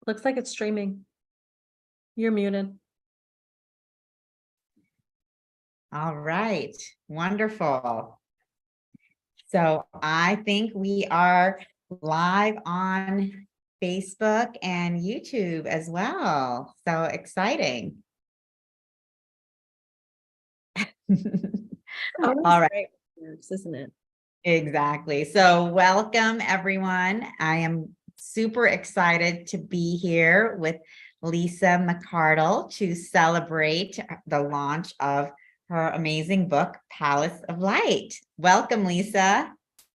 Looks like it's streaming. You're muted. All right, wonderful. So I think we are live on Facebook and YouTube as well. So exciting. Oh, All that's right. great. Isn't it? Exactly. So welcome everyone. I am super excited to be here with Lisa McCardle to celebrate the launch of her amazing book, Palace of Light. Welcome, Lisa.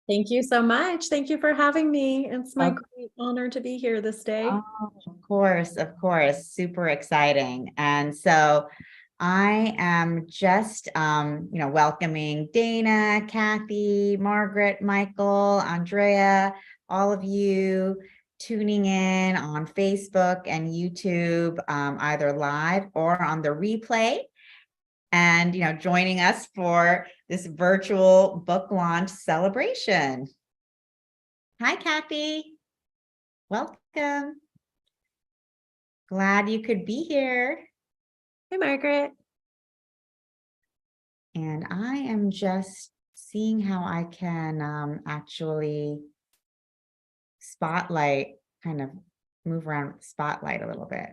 Thank you so much. Thank you for having me. It's my Of great honor to be here this day. Of course. Super exciting. And so I am just, welcoming Dana, Kathy, Margaret, Michael, Andrea, all of you tuning in on Facebook and YouTube, either live or on the replay. And, joining us for this virtual book launch celebration. Hi, Kathy. Welcome. Glad you could be here. Hey, Margaret. And I am just seeing how I can actually spotlight, kind of move around with the spotlight a little bit.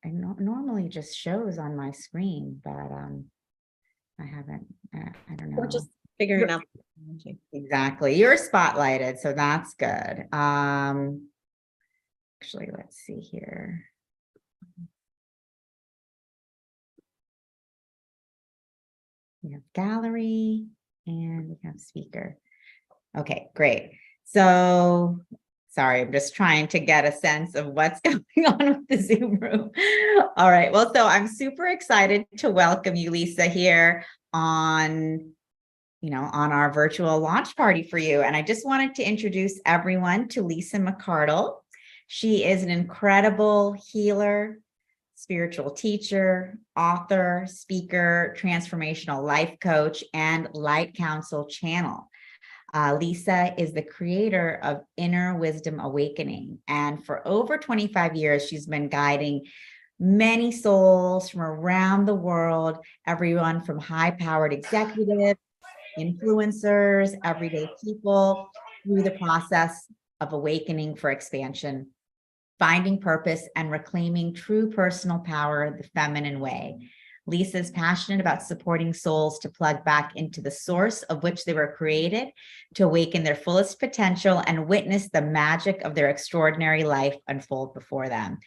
I normally just shows on my screen, but I haven't, I don't know. We're just figuring out. Exactly. You're spotlighted, so that's good. Actually, let's see here. We have gallery and we have speaker. Okay, great. So sorry, I'm just trying to get a sense of what's going on with the Zoom room. All right. Well, so I'm super excited to welcome you, Lisa, here on our virtual launch party for you. And I just wanted to introduce everyone to Lisa McCardle. She is an incredible healer, spiritual teacher, author, speaker, transformational life coach, and Light Council channel. Lisa is the creator of Inner Wisdom Awakening. And for over 25 years, she's been guiding many souls from around the world, everyone from high-powered executives, influencers, everyday people, through the process of awakening for expansion, finding purpose, and reclaiming true personal power the feminine way. Lisa is passionate about supporting souls to plug back into the source of which they were created, to awaken their fullest potential and witness the magic of their extraordinary life unfold before them.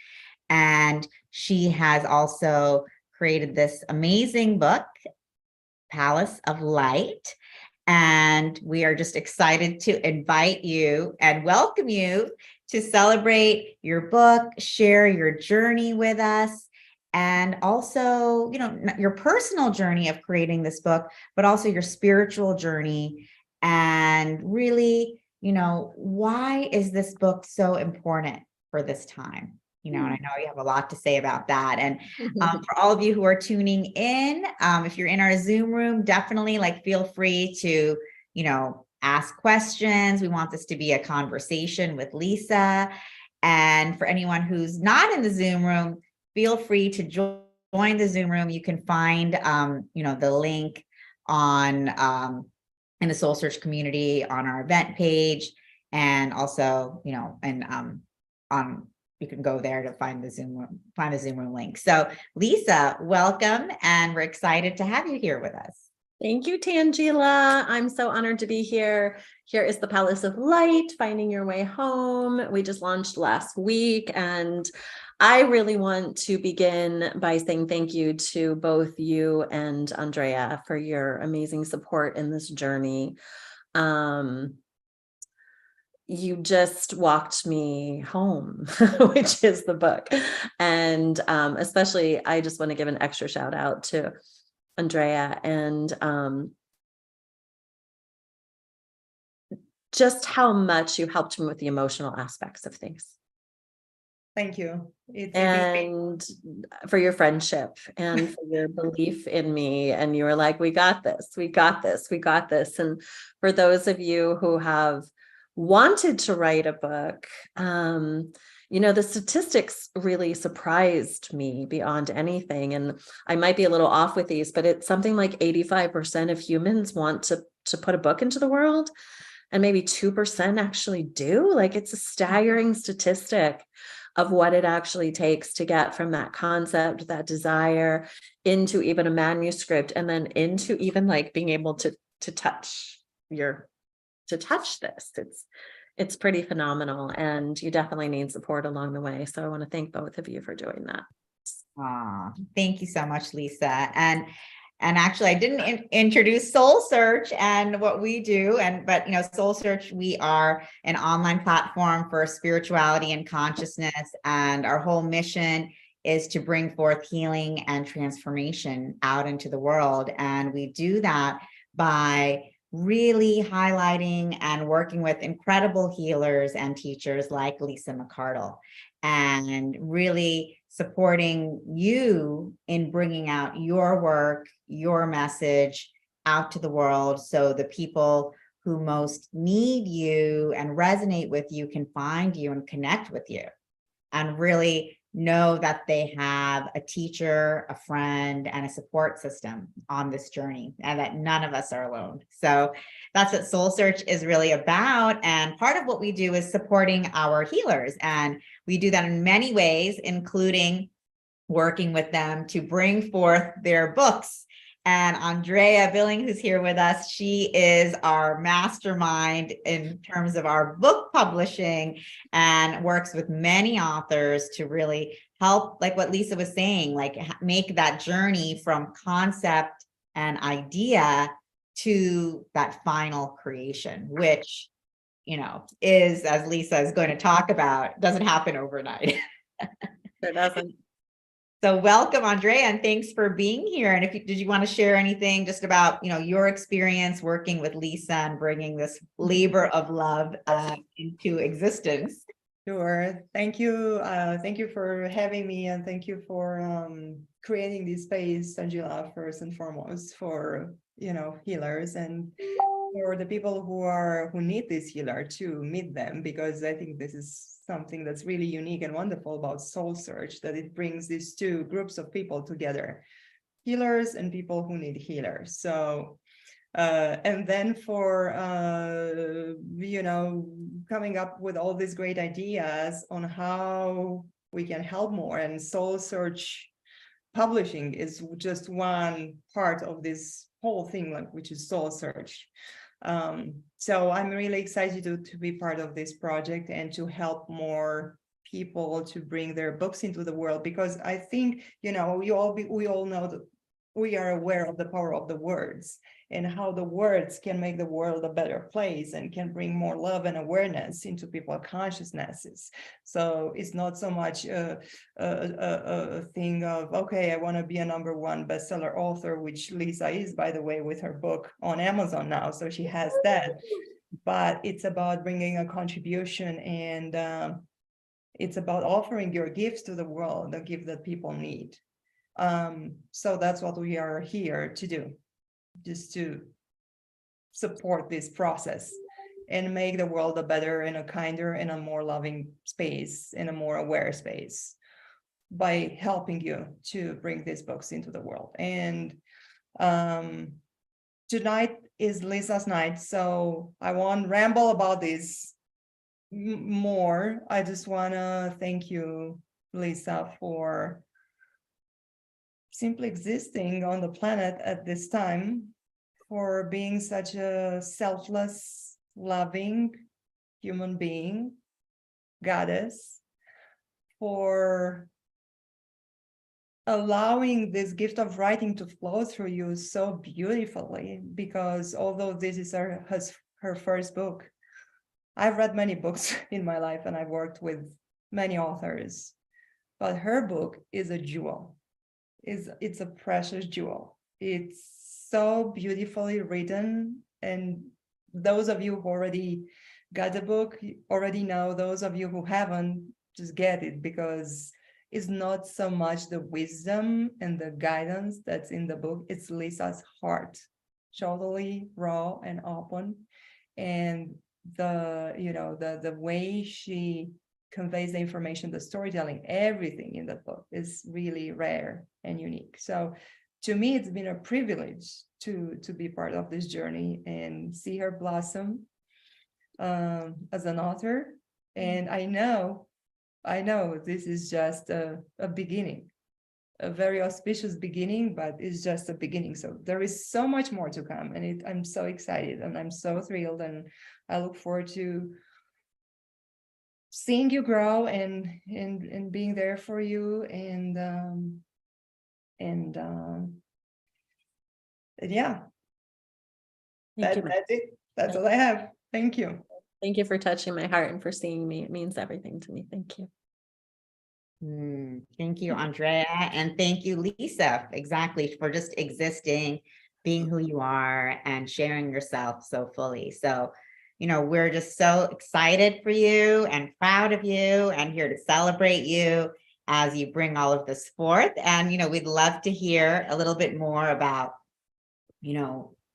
And she has also created this amazing book, Palace of Light. And we are just excited to invite you and welcome you to celebrate your book, share your journey with us, and also, your personal journey of creating this book, but also your spiritual journey. And really, why is this book so important for this time? And I know you have a lot to say about that. And for all of you who are tuning in, if you're in our Zoom room, definitely feel free to, ask questions. We want this to be a conversation with Lisa. And for anyone who's not in the Zoom room, feel free to join the Zoom room. You can find, the link on in the SoulSearch community on our event page, and also, on you can go there to find the Zoom room link. So Lisa, welcome, and we're excited to have you here with us. Thank you, Tangela. I'm so honored to be here. Here is the Palace of Light, Finding Your Way Home. We just launched last week, and I really want to begin by saying thank you to both you and Andrea for your amazing support in this journey. You just walked me home, which is the book. And especially, I just want to give an extra shout out to Andrea and just how much you helped me with the emotional aspects of things. Thank you. And for your friendship and for your belief in me. And you were like, we got this, we got this, we got this. And for those of you who have wanted to write a book, The statistics really surprised me beyond anything. And I might be a little off with these, but it's something like 85% of humans want to put a book into the world, and maybe 2% actually do. Like, it's a staggering statistic of what it actually takes to get from that concept, that desire, into even a manuscript, and then into even like being able to touch this. It's pretty phenomenal, and you definitely need support along the way. So I want to thank both of you for doing that. Thank you so much, Lisa. And actually, I didn't introduce SoulSearch and what we do. But SoulSearch, we are an online platform for spirituality and consciousness. And our whole mission is to bring forth healing and transformation out into the world. And we do that by really highlighting and working with incredible healers and teachers like Lisa McCardle, and really supporting you in bringing out your work, your message out to the world, so the people who most need you and resonate with you can find you and connect with you, and really know that they have a teacher, a friend, and a support system on this journey, and that none of us are alone. So that's what SoulSearch is really about. And part of what we do is supporting our healers. And we do that in many ways, including working with them to bring forth their books. And Andrea Billing, who's here with us, she is our mastermind in terms of our book publishing, and works with many authors to really help, like what Lisa was saying, like make that journey from concept and idea to that final creation, which, is, as Lisa is going to talk about, doesn't happen overnight. It doesn't. So welcome, Andrea, and thanks for being here. And did you want to share anything just about, your experience working with Lisa and bringing this labor of love into existence? Sure. Thank you. Thank you for having me, and thank you for creating this space, Angela, first and foremost, for healers, and for the people who need this healer to meet them, because I think this is something that's really unique and wonderful about SoulSearch, that it brings these two groups of people together, healers and people who need healers. So and then for coming up with all these great ideas on how we can help more, and SoulSearch publishing is just one part of this whole thing, which is SoulSearch. So I'm really excited to be part of this project and to help more people to bring their books into the world, because I think we all know that we are aware of the power of the words, and how the words can make the world a better place and can bring more love and awareness into people's consciousnesses. So it's not so much a thing of, okay, I want to be a #1 bestseller author, which Lisa is, by the way, with her book on Amazon now. So she has that. But it's about bringing a contribution, and it's about offering your gifts to the world, the gift that people need. So that's what we are here to do, just to support this process and make the world a better and a kinder and a more loving space and a more aware space by helping you to bring these books into the world. And tonight is Lisa's night, so I won't ramble about this more. I just want to thank you, Lisa, for simply existing on the planet at this time, for being such a selfless, loving human being, goddess, for allowing this gift of writing to flow through you so beautifully. Because although this is her first book, I've read many books in my life and I've worked with many authors, but her book is a jewel. It's a precious jewel. It's so beautifully written, and those of you who already got the book already know. Those of you who haven't, just get it, because it's not so much the wisdom and the guidance that's in the book, it's Lisa's heart, totally raw and open, and the way she conveys the information, the storytelling, everything in that book is really rare and unique. So to me, it's been a privilege to be part of this journey and see her blossom as an author. And I know this is just a beginning, a very auspicious beginning, but it's just a beginning. So there is so much more to come, and I'm so excited and I'm so thrilled, and I look forward to seeing you grow and being there for you, and yeah, Thank you. that's it. That's all I have. Thank you. Thank you for touching my heart and for seeing me. It means everything to me. Thank you. Thank you, Andrea. And thank you, Lisa, exactly, for just existing, being who you are and sharing yourself so fully. So, we're just so excited for you and proud of you and here to celebrate you as you bring all of this forth. And, we'd love to hear a little bit more about,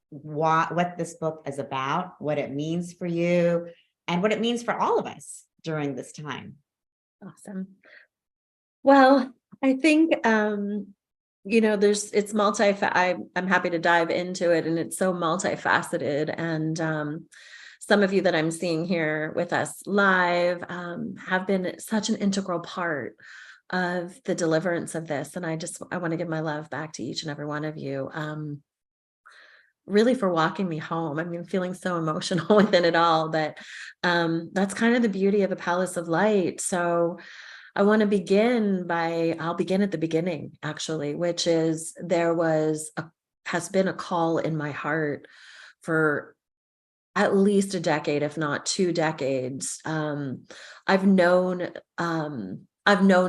what this book is about, what it means for you, and what it means for all of us during this time. Awesome. Well, I think, it's I'm happy to dive into it, and it's so multifaceted. And some of you that I'm seeing here with us live have been such an integral part of the deliverance of this. And I want to give my love back to each and every one of you. Really for walking me home. I mean, feeling so emotional within it all, but that's kind of the beauty of the Palace of Light. So I want to I'll begin at the beginning, actually, which is has been a call in my heart for at least a decade, if not 2 decades. I've known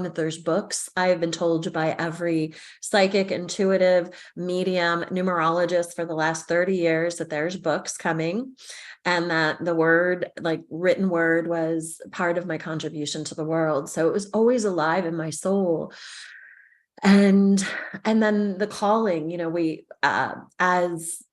that there's books. I have been told by every psychic, intuitive, medium, numerologist for the last 30 years that there's books coming, and that the word, like written word, was part of my contribution to the world. So it was always alive in my soul. And then the calling, we as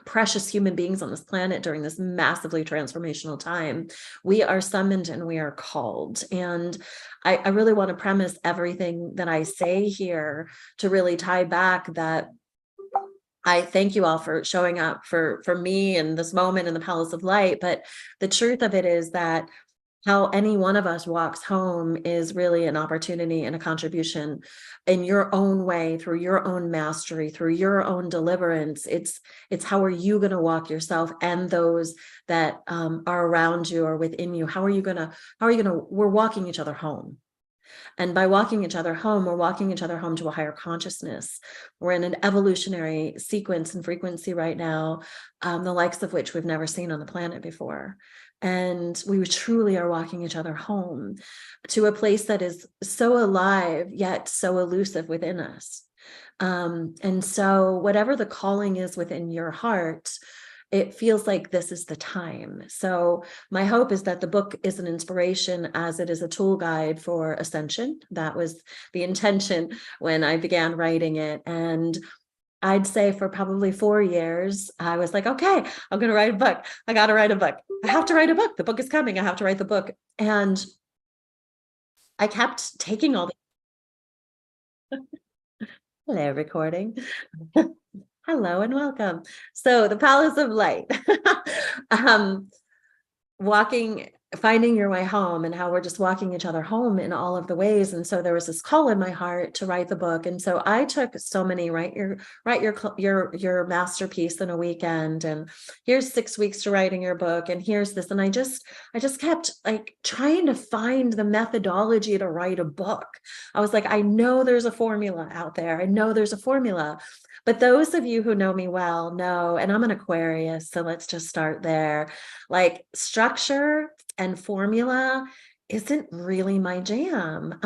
precious human beings on this planet during this massively transformational time, we are summoned and we are called. And I really want to premise everything that I say here to really tie back that I thank you all for showing up for me in this moment in the Palace of Light. But the truth of it is that how any one of us walks home is really an opportunity and a contribution in your own way, through your own mastery, through your own deliverance. It's how are you going to walk yourself and those that are around you or within you? We're walking each other home. And by walking each other home, we're walking each other home to a higher consciousness. We're in an evolutionary sequence and frequency right now, the likes of which we've never seen on the planet before. And we truly are walking each other home to a place that is so alive, yet so elusive within us. And so whatever the calling is within your heart, it feels like this is the time. So my hope is that the book is an inspiration as it is a tool guide for ascension. That was the intention when I began writing it. And I'd say for probably 4 years, I was like, okay, I'm going to write a book. I got to write a book. I have to write a book. The book is coming. I have to write the book. And I kept taking all the hello, recording. Hello and welcome. So the Palace of Light, finding your way home, and how we're just walking each other home in all of the ways. And so there was this call in my heart to write the book. And so I took so many, write your masterpiece in a weekend, and here's 6 weeks to writing your book, and here's this. And I just kept like trying to find the methodology to write a book. I was like, I know there's a formula out there. I know there's a formula. But those of you who know me well know, and I'm an Aquarius, so let's just start there. Like structure and formula isn't really my jam.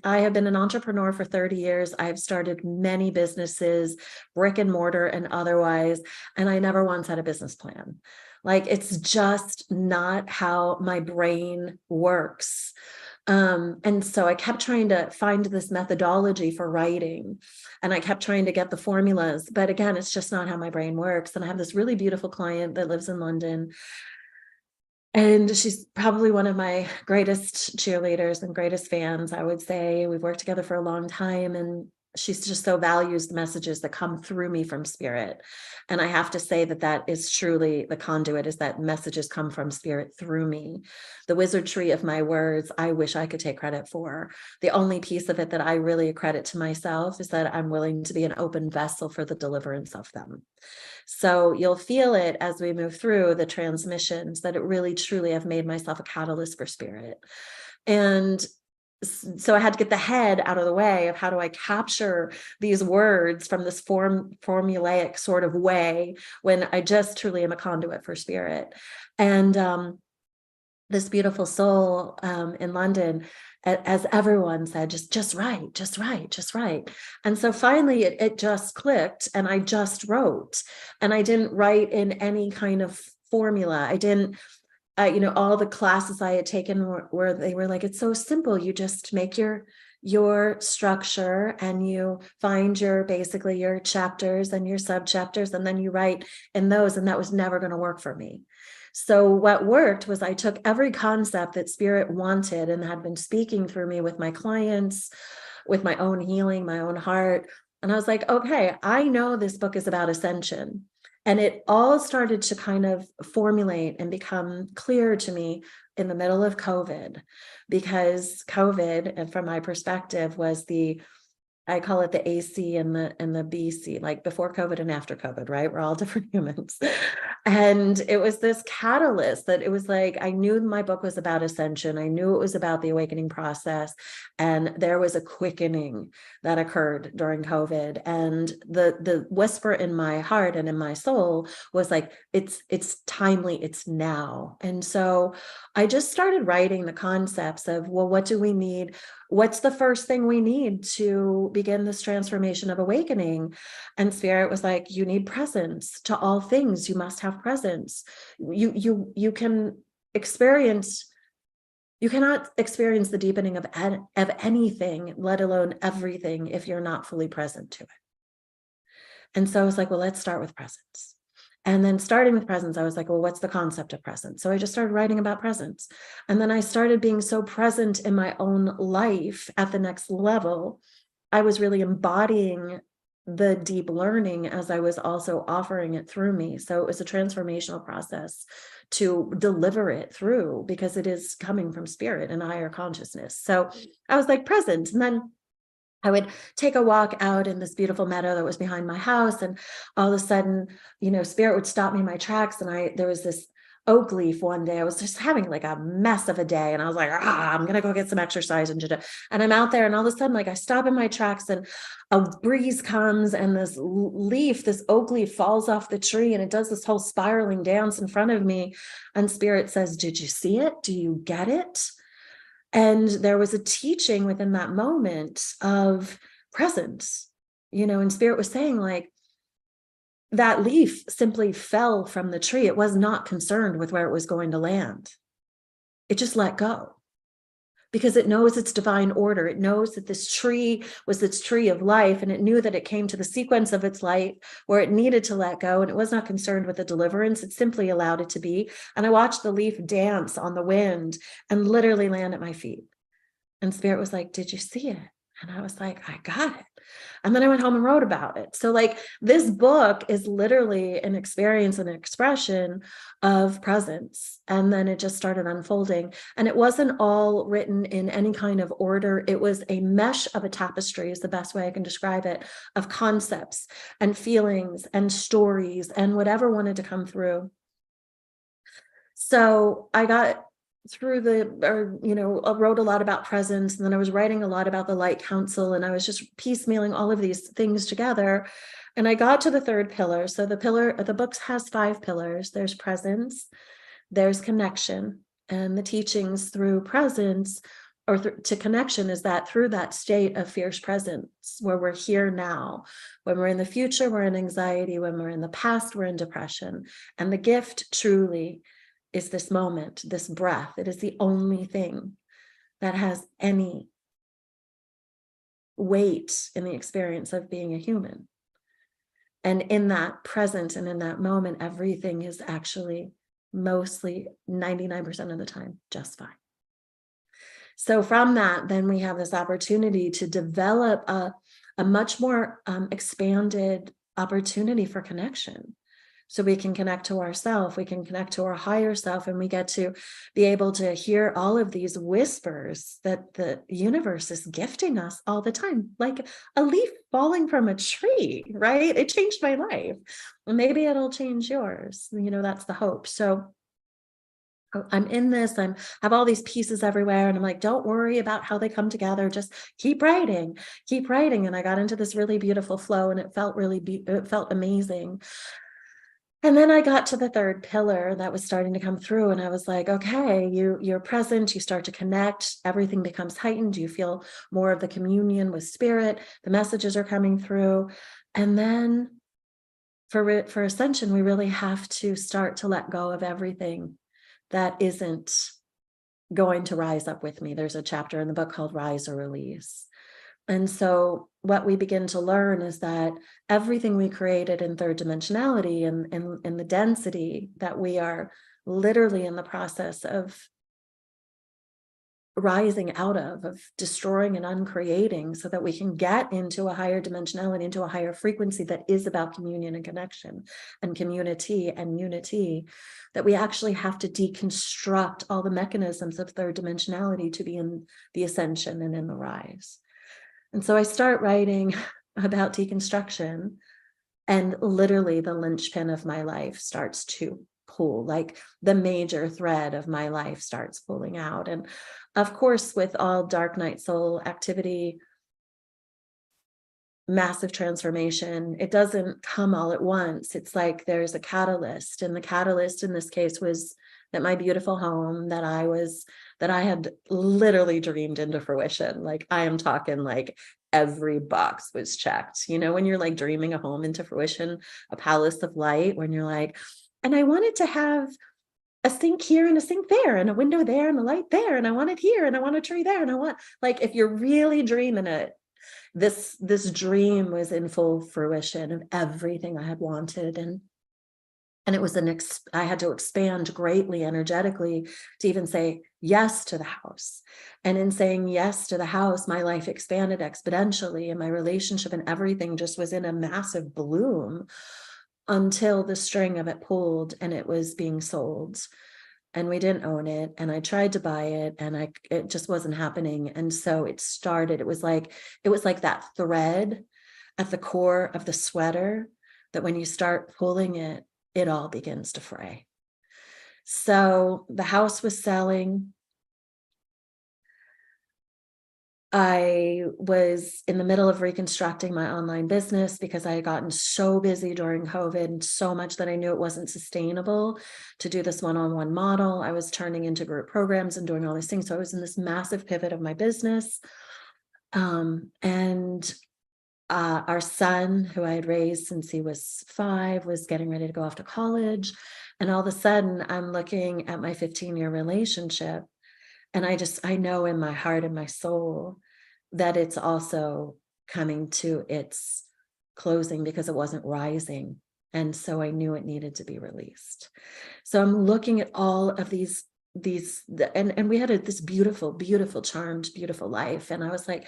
I have been an entrepreneur for 30 years. I've started many businesses, brick and mortar and otherwise, and I never once had a business plan. Like it's just not how my brain works. And so I kept trying to find this methodology for writing, and I kept trying to get the formulas, but again, it's just not how my brain works. And I have this really beautiful client that lives in London, And she's probably one of my greatest cheerleaders and greatest fans, I would say. We've worked together for a long time, and she's just so values the messages that come through me from spirit. And I have to say that that is truly the conduit, is that messages come from spirit through me. The wizardry of my words, I wish I could take credit for. The only piece of it that I really accredit to myself is that I'm willing to be an open vessel for the deliverance of them. So you'll feel it as we move through the transmissions, that it really truly have made myself a catalyst for spirit. And so I had to get the head out of the way of how do I capture these words from this formulaic sort of way when I just truly am a conduit for spirit. And this beautiful soul in London, as everyone said, just write. And so finally it just clicked, and I just wrote, and I didn't write in any kind of formula. I didn't, all the classes I had taken where they were like, it's so simple. You just make your structure, and you find basically your chapters and your subchapters, and then you write in those. And that was never going to work for me. So what worked was I took every concept that spirit wanted and had been speaking through me with my clients, with my own healing, my own heart. And I was like, okay, I know this book is about ascension. And it all started to kind of formulate and become clear to me in the middle of COVID, because COVID, and from my perspective, was I call it the AC and the BC, like before COVID and after COVID, right? We're all different humans. And it was this catalyst that it was like, I knew my book was about ascension. I knew it was about the awakening process. And there was a quickening that occurred during COVID. And the whisper in my heart and in my soul was like, it's timely, it's now. And so I just started writing the concepts of, well, what do we need? What's the first thing we need to begin this transformation of awakening? And spirit was like, you need presence to all things. You must have presence. You can experience, you cannot experience the deepening of anything, let alone everything, if you're not fully present to it. And so I was like, well, let's start with presence. And then starting with presence, I was like, well, what's the concept of presence? So I just started writing about presence. And then I started being so present in my own life at the next level. I was really embodying the deep learning as I was also offering it through me. So it was a transformational process to deliver it through, because it is coming from spirit and higher consciousness. So I was like present. And then I would take a walk out in this beautiful meadow that was behind my house, and all of a sudden, spirit would stop me in my tracks. And there was this oak leaf one day. I was just having like a mess of a day, and I was like, I'm going to go get some exercise. And I'm out there, and all of a sudden, like, I stop in my tracks, and a breeze comes, and this oak leaf falls off the tree, and it does this whole spiraling dance in front of me. And spirit says, did you see it? Do you get it? And there was a teaching within that moment of presence, and spirit was saying, like, that leaf simply fell from the tree. It was not concerned with where it was going to land. It just let go, because it knows its divine order. It knows that this tree was its tree of life, and it knew that it came to the sequence of its life where it needed to let go, and it was not concerned with the deliverance. It simply allowed it to be. And I watched the leaf dance on the wind and literally land at my feet. And spirit was like, did you see it? And I was like, I got it. And then I went home and wrote about it. So like, this book is literally an experience and an expression of presence. And then it just started unfolding. And it wasn't all written in any kind of order. It was a mesh of a tapestry, is the best way I can describe it, of concepts and feelings and stories and whatever wanted to come through. So I got through I wrote a lot about presence, and then I was writing a lot about the Light Council, and I was just piecemealing all of these things together. And I got to the third pillar. So the book has 5 pillars. There's presence, there's connection, and the teachings through presence or to connection is that through that state of fierce presence, where we're here now. When we're in the future, we're in anxiety. When we're in the past, we're in depression. And the gift truly is this moment, this breath. It is the only thing that has any weight in the experience of being a human. And in that present and in that moment, everything is actually mostly 99% of the time, just fine. So from that, then we have this opportunity to develop a much more expanded opportunity for connection. So we can connect to ourself, we can connect to our higher self, and we get to be able to hear all of these whispers that the universe is gifting us all the time, like a leaf falling from a tree, right? It changed my life. And maybe it'll change yours. You know, that's the hope. So I'm in this, have all these pieces everywhere. And I'm like, don't worry about how they come together. Just keep writing, keep writing. And I got into this really beautiful flow, and it felt it felt amazing. And then I got to the third pillar that was starting to come through, and I was like, okay, you're present, you start to connect, everything becomes heightened, you feel more of the communion with spirit, the messages are coming through. And then for ascension, we really have to start to let go of everything that isn't going to rise up with me. There's a chapter in the book called Rise or Release. And so what we begin to learn is that everything we created in third dimensionality and the density that we are literally in the process of rising out of destroying and uncreating, so that we can get into a higher dimensionality, into a higher frequency that is about communion and connection and community and unity, that we actually have to deconstruct all the mechanisms of third dimensionality to be in the ascension and in the rise. And so I start writing about deconstruction, and literally the linchpin of my life starts to pull, like the major thread of my life starts pulling out. And of course, with all dark night soul activity, massive transformation, it doesn't come all at once. It's like there's a catalyst, and the catalyst in this case was that my beautiful home that I had literally dreamed into fruition. Like, I am talking like every box was checked. You know, when you're like dreaming a home into fruition, a palace of light, when you're like, and I wanted to have a sink here and a sink there and a window there and a light there, and I want it here and I want a tree there, and I want, like, if you're really dreaming it, this dream was in full fruition of everything I had wanted. And it was I had to expand greatly energetically to even say yes to the house. And in saying yes to the house, my life expanded exponentially, and my relationship and everything just was in a massive bloom until the string of it pulled and it was being sold. And we didn't own it. And I tried to buy it, and it just wasn't happening. And so it was like that thread at the core of the sweater that when you start pulling it, it all begins to fray. So the house was selling. I was in the middle of reconstructing my online business because I had gotten so busy during COVID, and so much that I knew it wasn't sustainable to do this one-on-one model. I was turning into group programs and doing all these things. So I was in this massive pivot of my business. Our son, who I had raised since he was 5, was getting ready to go off to college. And all of a sudden, I'm looking at my 15-year relationship, and I know in my heart and my soul that it's also coming to its closing because it wasn't rising. And so I knew it needed to be released. So I'm looking at all of these, and we had this beautiful, beautiful, charmed, beautiful life. And I was like,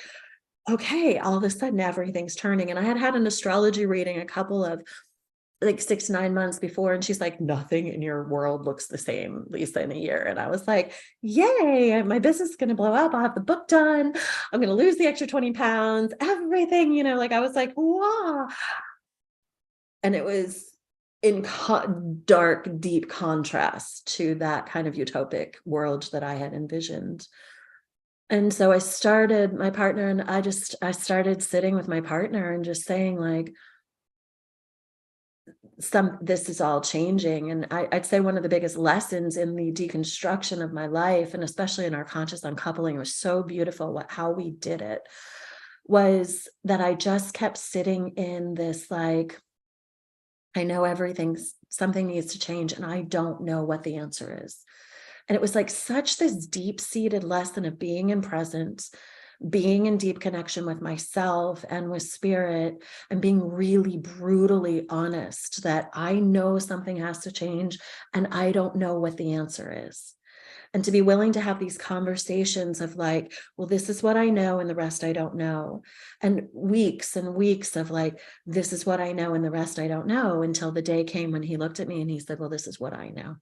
okay, all of a sudden everything's turning. And I had an astrology reading a couple of like 6 to 9 months before, and she's like, nothing in your world looks the same, Lisa, in a year. And I was like, yay, my business is going to blow up. I'll have the book done. I'm going to lose the extra 20 pounds, everything, you know, like I was like, wow. And it was in dark, deep contrast to that kind of utopic world that I had envisioned. And so I started my partner, and I started sitting with my partner and just saying, like, this is all changing. And I'd say one of the biggest lessons in the deconstruction of my life, and especially in our conscious uncoupling, it was so beautiful how we did it, was that I just kept sitting in this, like, I know something needs to change, and I don't know what the answer is. And it was like such this deep-seated lesson of being in presence, being in deep connection with myself and with spirit, and being really brutally honest that I know something has to change and I don't know what the answer is. And to be willing to have these conversations of like, well, this is what I know and the rest I don't know. And weeks of like, this is what I know and the rest I don't know, until the day came when he looked at me and he said, well, this is what I know.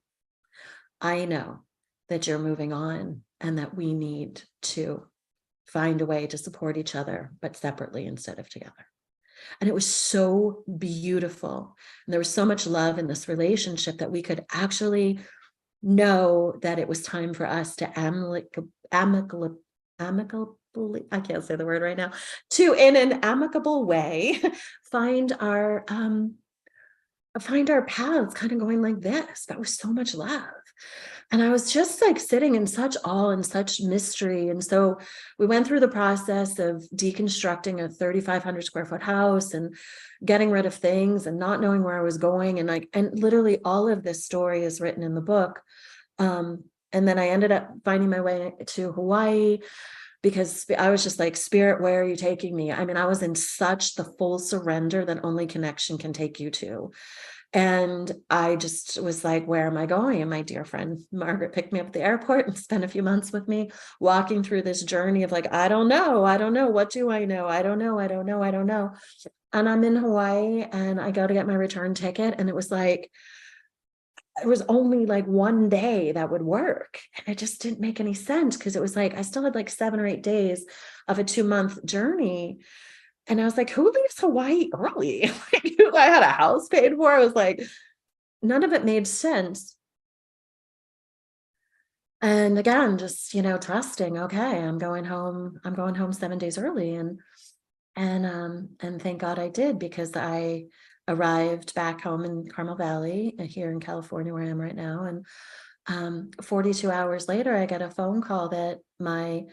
I know that you're moving on and that we need to find a way to support each other, but separately instead of together. And it was so beautiful. And there was so much love in this relationship that we could actually know that it was time for us to amicably, I can't say the word right now, to in an amicable way find our paths, kind of going like this. That was so much love. And I was just like sitting in such awe and such mystery. And so we went through the process of deconstructing a 3,500 square foot house and getting rid of things and not knowing where I was going. And literally all of this story is written in the book. And then I ended up finding my way to Hawaii, because I was just like, Spirit, where are you taking me? I mean, I was in such the full surrender that only connection can take you to. And I just was like, where am I going? And my dear friend Margaret picked me up at the airport and spent a few months with me, walking through this journey of like, I don't know. What do I know? I don't know. And I'm in Hawaii and I go to get my return ticket. And it was only like one day that would work. And it just didn't make any sense, because it was like, I still had like 7 or 8 days of a 2-month journey. And I was like, who leaves Hawaii early? I had a house paid for. I was like, none of it made sense. And again, just, trusting, okay, I'm going home 7 days early. And thank God I did, because I arrived back home in Carmel Valley here in California, where I am right now. And 42 hours later, I get a phone call that my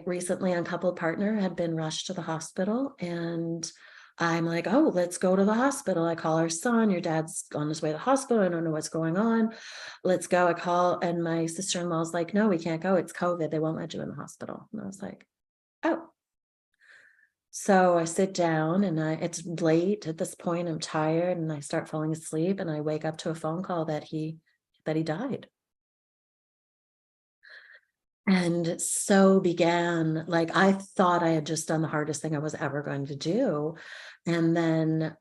recently uncoupled partner had been rushed to the hospital. And I'm like, oh, let's go to the hospital. I call our son, your dad's on his way to the hospital. I don't know what's going on. Let's go. I call, and my sister-in-law's like, no, we can't go. It's COVID. They won't let you in the hospital. And I was like, oh. So I sit down and it's late at this point. I'm tired and I start falling asleep, and I wake up to a phone call that he died. And so began, like, I thought I had just done the hardest thing I was ever going to do. And then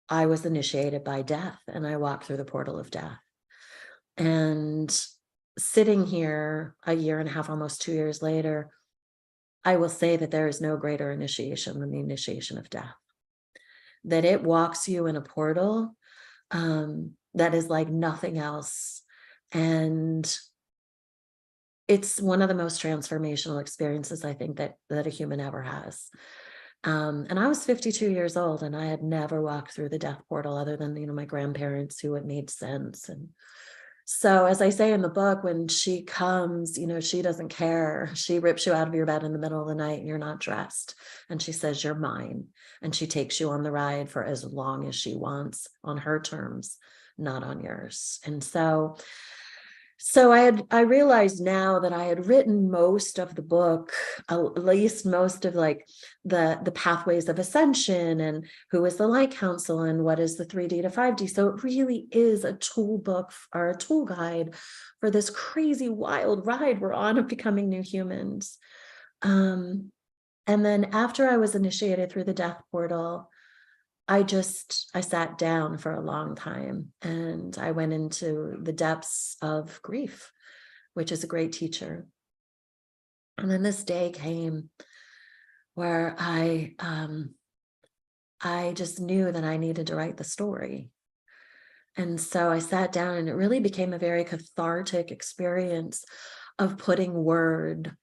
I was initiated by death, and I walked through the portal of death. And sitting here a year and a half, almost 2 years later, I will say that there is no greater initiation than the initiation of death. That it walks you in a portal that is like nothing else. And it's one of the most transformational experiences I think that a human ever has. And I was 52 years old, and I had never walked through the death portal other than, my grandparents, who it made sense. And so, as I say in the book, when she comes, she doesn't care. She rips you out of your bed in the middle of the night and you're not dressed. And she says, you're mine. And she takes you on the ride for as long as she wants, on her terms, not on yours. And so I realized now that I had written most of the book, at least most of like the pathways of ascension, and who is the light council, and what is the 3D to 5D. So it really is a tool book, or a tool guide, for this crazy wild ride we're on of becoming new humans. And then after I was initiated through the death portal, I sat down for a long time, and I went into the depths of grief, which is a great teacher. And then this day came where I just knew that I needed to write the story. And so I sat down, and it really became a very cathartic experience of putting word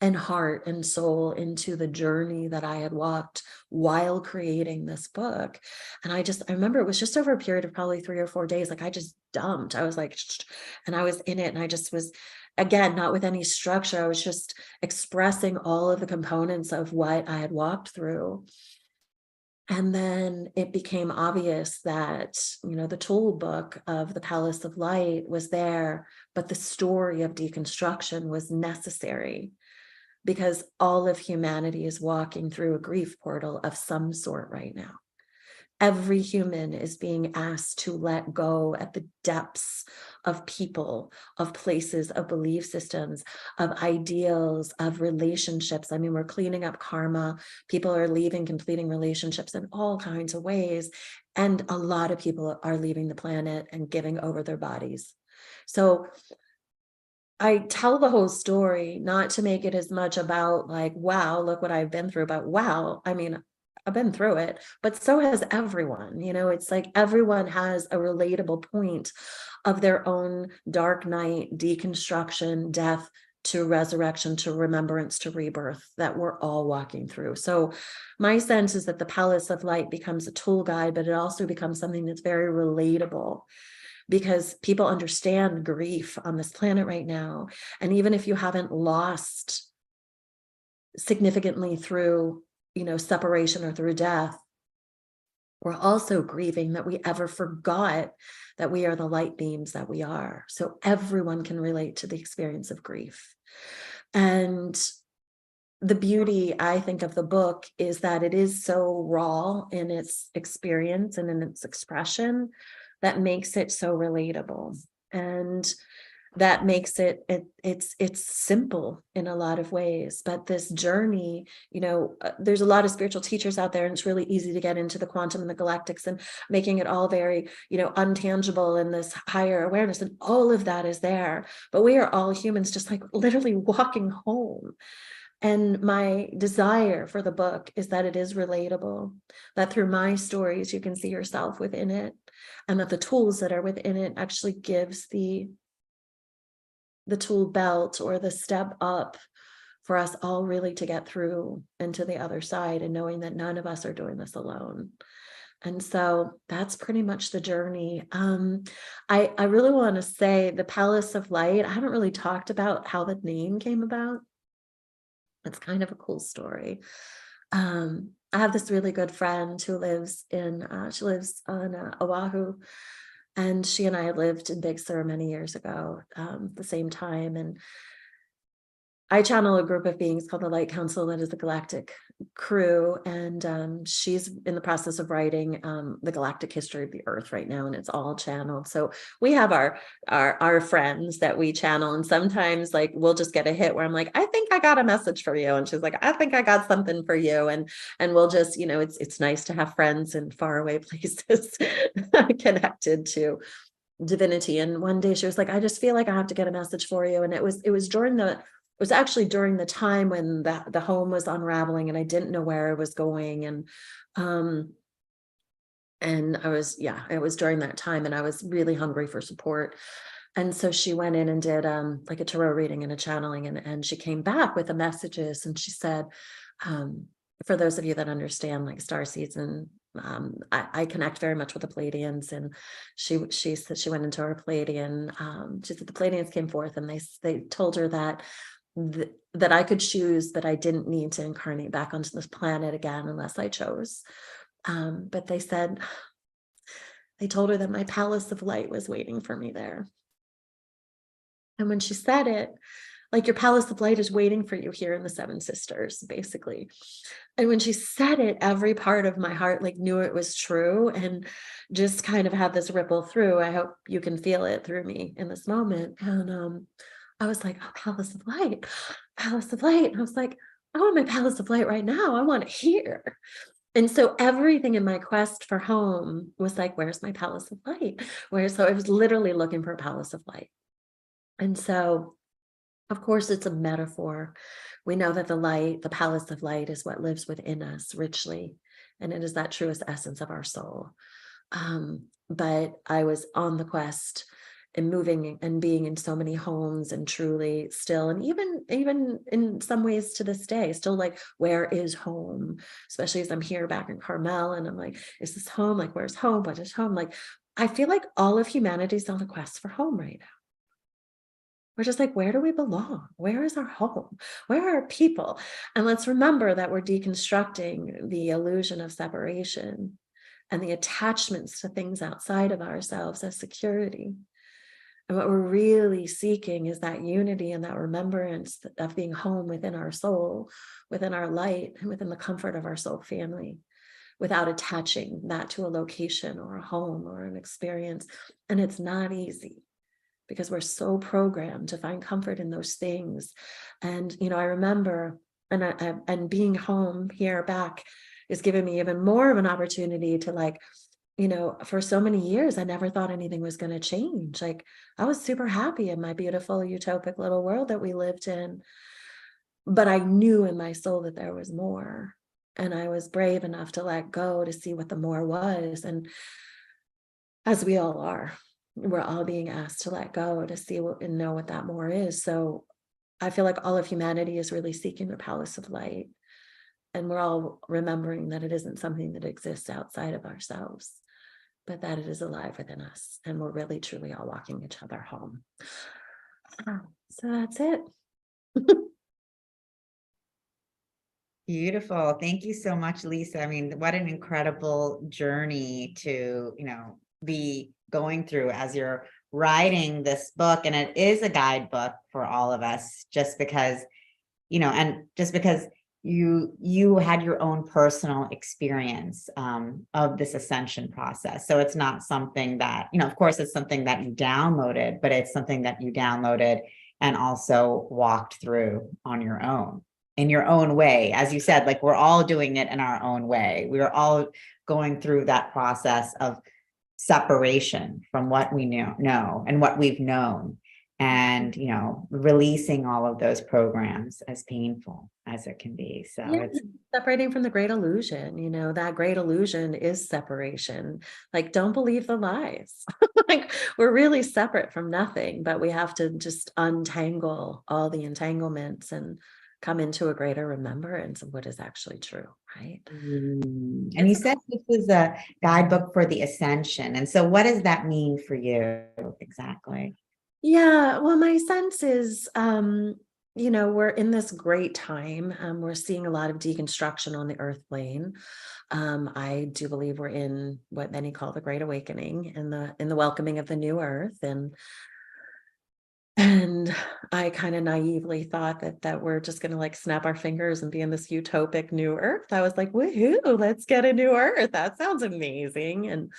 and heart and soul into the journey that I had walked while creating this book. And I remember it was just over a period of probably 3 or 4 days. Like, I just dumped. I was like, and I was in it, and I just was, again, not with any structure. I was just expressing all of the components of what I had walked through. And then it became obvious that, the tool book of the Palace of Light was there, but the story of deconstruction was necessary. because all of humanity is walking through a grief portal of some sort right now. Every human is being asked to let go at the depths of people, of places, of belief systems, of ideals, of relationships. I mean, we're cleaning up karma. People are leaving, completing relationships in all kinds of ways. And a lot of people are leaving the planet and giving over their bodies. So I tell the whole story not to make it as much about like, wow, look what I've been through, but wow, I mean, I've been through it, but so has everyone. You know, it's like everyone has a relatable point of their own dark night, deconstruction, death to resurrection, to remembrance, to rebirth that we're all walking through. So my sense is that the Palace of Light becomes a tool guide, but it also becomes something that's very relatable, because people understand grief on this planet right now. And even if you haven't lost significantly through, you know, separation or through death, we're also grieving that we ever forgot that we are the light beams that we are. So everyone can relate to the experience of grief. And the beauty, I think, of the book is that it is so raw in its experience and in its expression that makes it so relatable. And that makes it's simple in a lot of ways. But this journey, you know, there's a lot of spiritual teachers out there, and it's really easy to get into the quantum and the galactics and making it all very, you know, untangible in this higher awareness, and all of that is there. But we are all humans, just like literally walking home. And my desire for the book is that it is relatable, that through my stories, you can see yourself within it, and that the tools that are within it actually gives the tool belt or the step up for us all really to get through and to the other side, and knowing that none of us are doing this alone. And so that's pretty much the journey. I really want to say the Palace of Light, I haven't really talked about how the name came about. It's kind of a cool story. I have this really good friend who lives she lives on Oahu, and she and I lived in Big Sur many years ago, the same time. And I channel a group of beings called the Light Council that is the galactic crew, and she's in the process of writing the galactic history of the Earth right now, and it's all channeled. So we have our friends that we channel, and sometimes like we'll just get a hit where I'm like, I think I got a message for you, and she's like, I think I got something for you, and we'll just, you know, it's nice to have friends in faraway places connected to divinity. And one day she was like, I just feel like I have to get a message for you, and it was actually during the time when the home was unraveling, and I didn't know where I was going. And it was during that time, and I was really hungry for support. And so she went in and did like a tarot reading and a channeling, and she came back with the messages, and she said, for those of you that understand like star seeds, and I connect very much with the Pleiadians, and she said she went into her Pleiadian, she said the Pleiadians came forth, and they told her that that I could choose, but I didn't need to incarnate back onto this planet again unless I chose. But they told her that my Palace of Light was waiting for me there. And when she said it, like, your Palace of Light is waiting for you here in the Seven Sisters, basically. And when she said it, every part of my heart like knew it was true, and just kind of had this ripple through. I hope you can feel it through me in this moment. And I was like, oh, Palace of Light, Palace of Light. And I was like, I want my Palace of Light right now. I want it here. And so everything in my quest for home was like, where's my Palace of Light? So I was literally looking for a Palace of Light. And so, of course, it's a metaphor. We know that the light, the Palace of Light, is what lives within us richly. And it is that truest essence of our soul. But I was on the quest and moving and being in so many homes, and truly still, and even in some ways to this day, still like, where is home? Especially as I'm here back in Carmel, and I'm like, is this home? Like, where's home? What is home? Like, I feel like all of humanity is on a quest for home right now. We're just like, where do we belong? Where is our home? Where are our people? And let's remember that we're deconstructing the illusion of separation and the attachments to things outside of ourselves as security. And what we're really seeking is that unity and that remembrance of being home within our soul, within our light, and within the comfort of our soul family, without attaching that to a location or a home or an experience. And it's not easy because we're so programmed to find comfort in those things. And, I remember, and being home here back is giving me even more of an opportunity to, like, for so many years, I never thought anything was going to change. Like, I was super happy in my beautiful utopic little world that we lived in. But I knew in my soul that there was more. And I was brave enough to let go to see what the more was. And as we all are, we're all being asked to let go to see and know what that more is. So I feel like all of humanity is really seeking the palace of light. And we're all remembering that it isn't something that exists outside of ourselves, but that it is alive within us. And we're really, truly all walking each other home. So that's it. Beautiful. Thank you so much, Lisa. I mean, what an incredible journey to, be going through as you're writing this book. And it is a guidebook for all of us, just because, and just because you had your own personal experience of this ascension process. So it's not something that, of course, it's something that you downloaded, but it's something that you downloaded and also walked through on your own, in your own way. As you said, like, we're all doing it in our own way. We are all going through that process of separation from what we know and what we've known, and releasing all of those programs, as painful as it can be. So it's separating from the great illusion. That great illusion is separation. Like, don't believe the lies. Like, we're really separate from nothing, but we have to just untangle all the entanglements and come into a greater remembrance of what is actually true, right? And you said this was a guidebook for the ascension. And so what does that mean for you exactly? Yeah, well, my sense is, we're in this great time. We're seeing a lot of deconstruction on the earth plane. I do believe we're in what many call the Great Awakening, in the welcoming of the new earth. And I kind of naively thought that we're just going to, like, snap our fingers and be in this utopic new earth. I was like, woohoo, let's get a new earth. That sounds amazing. And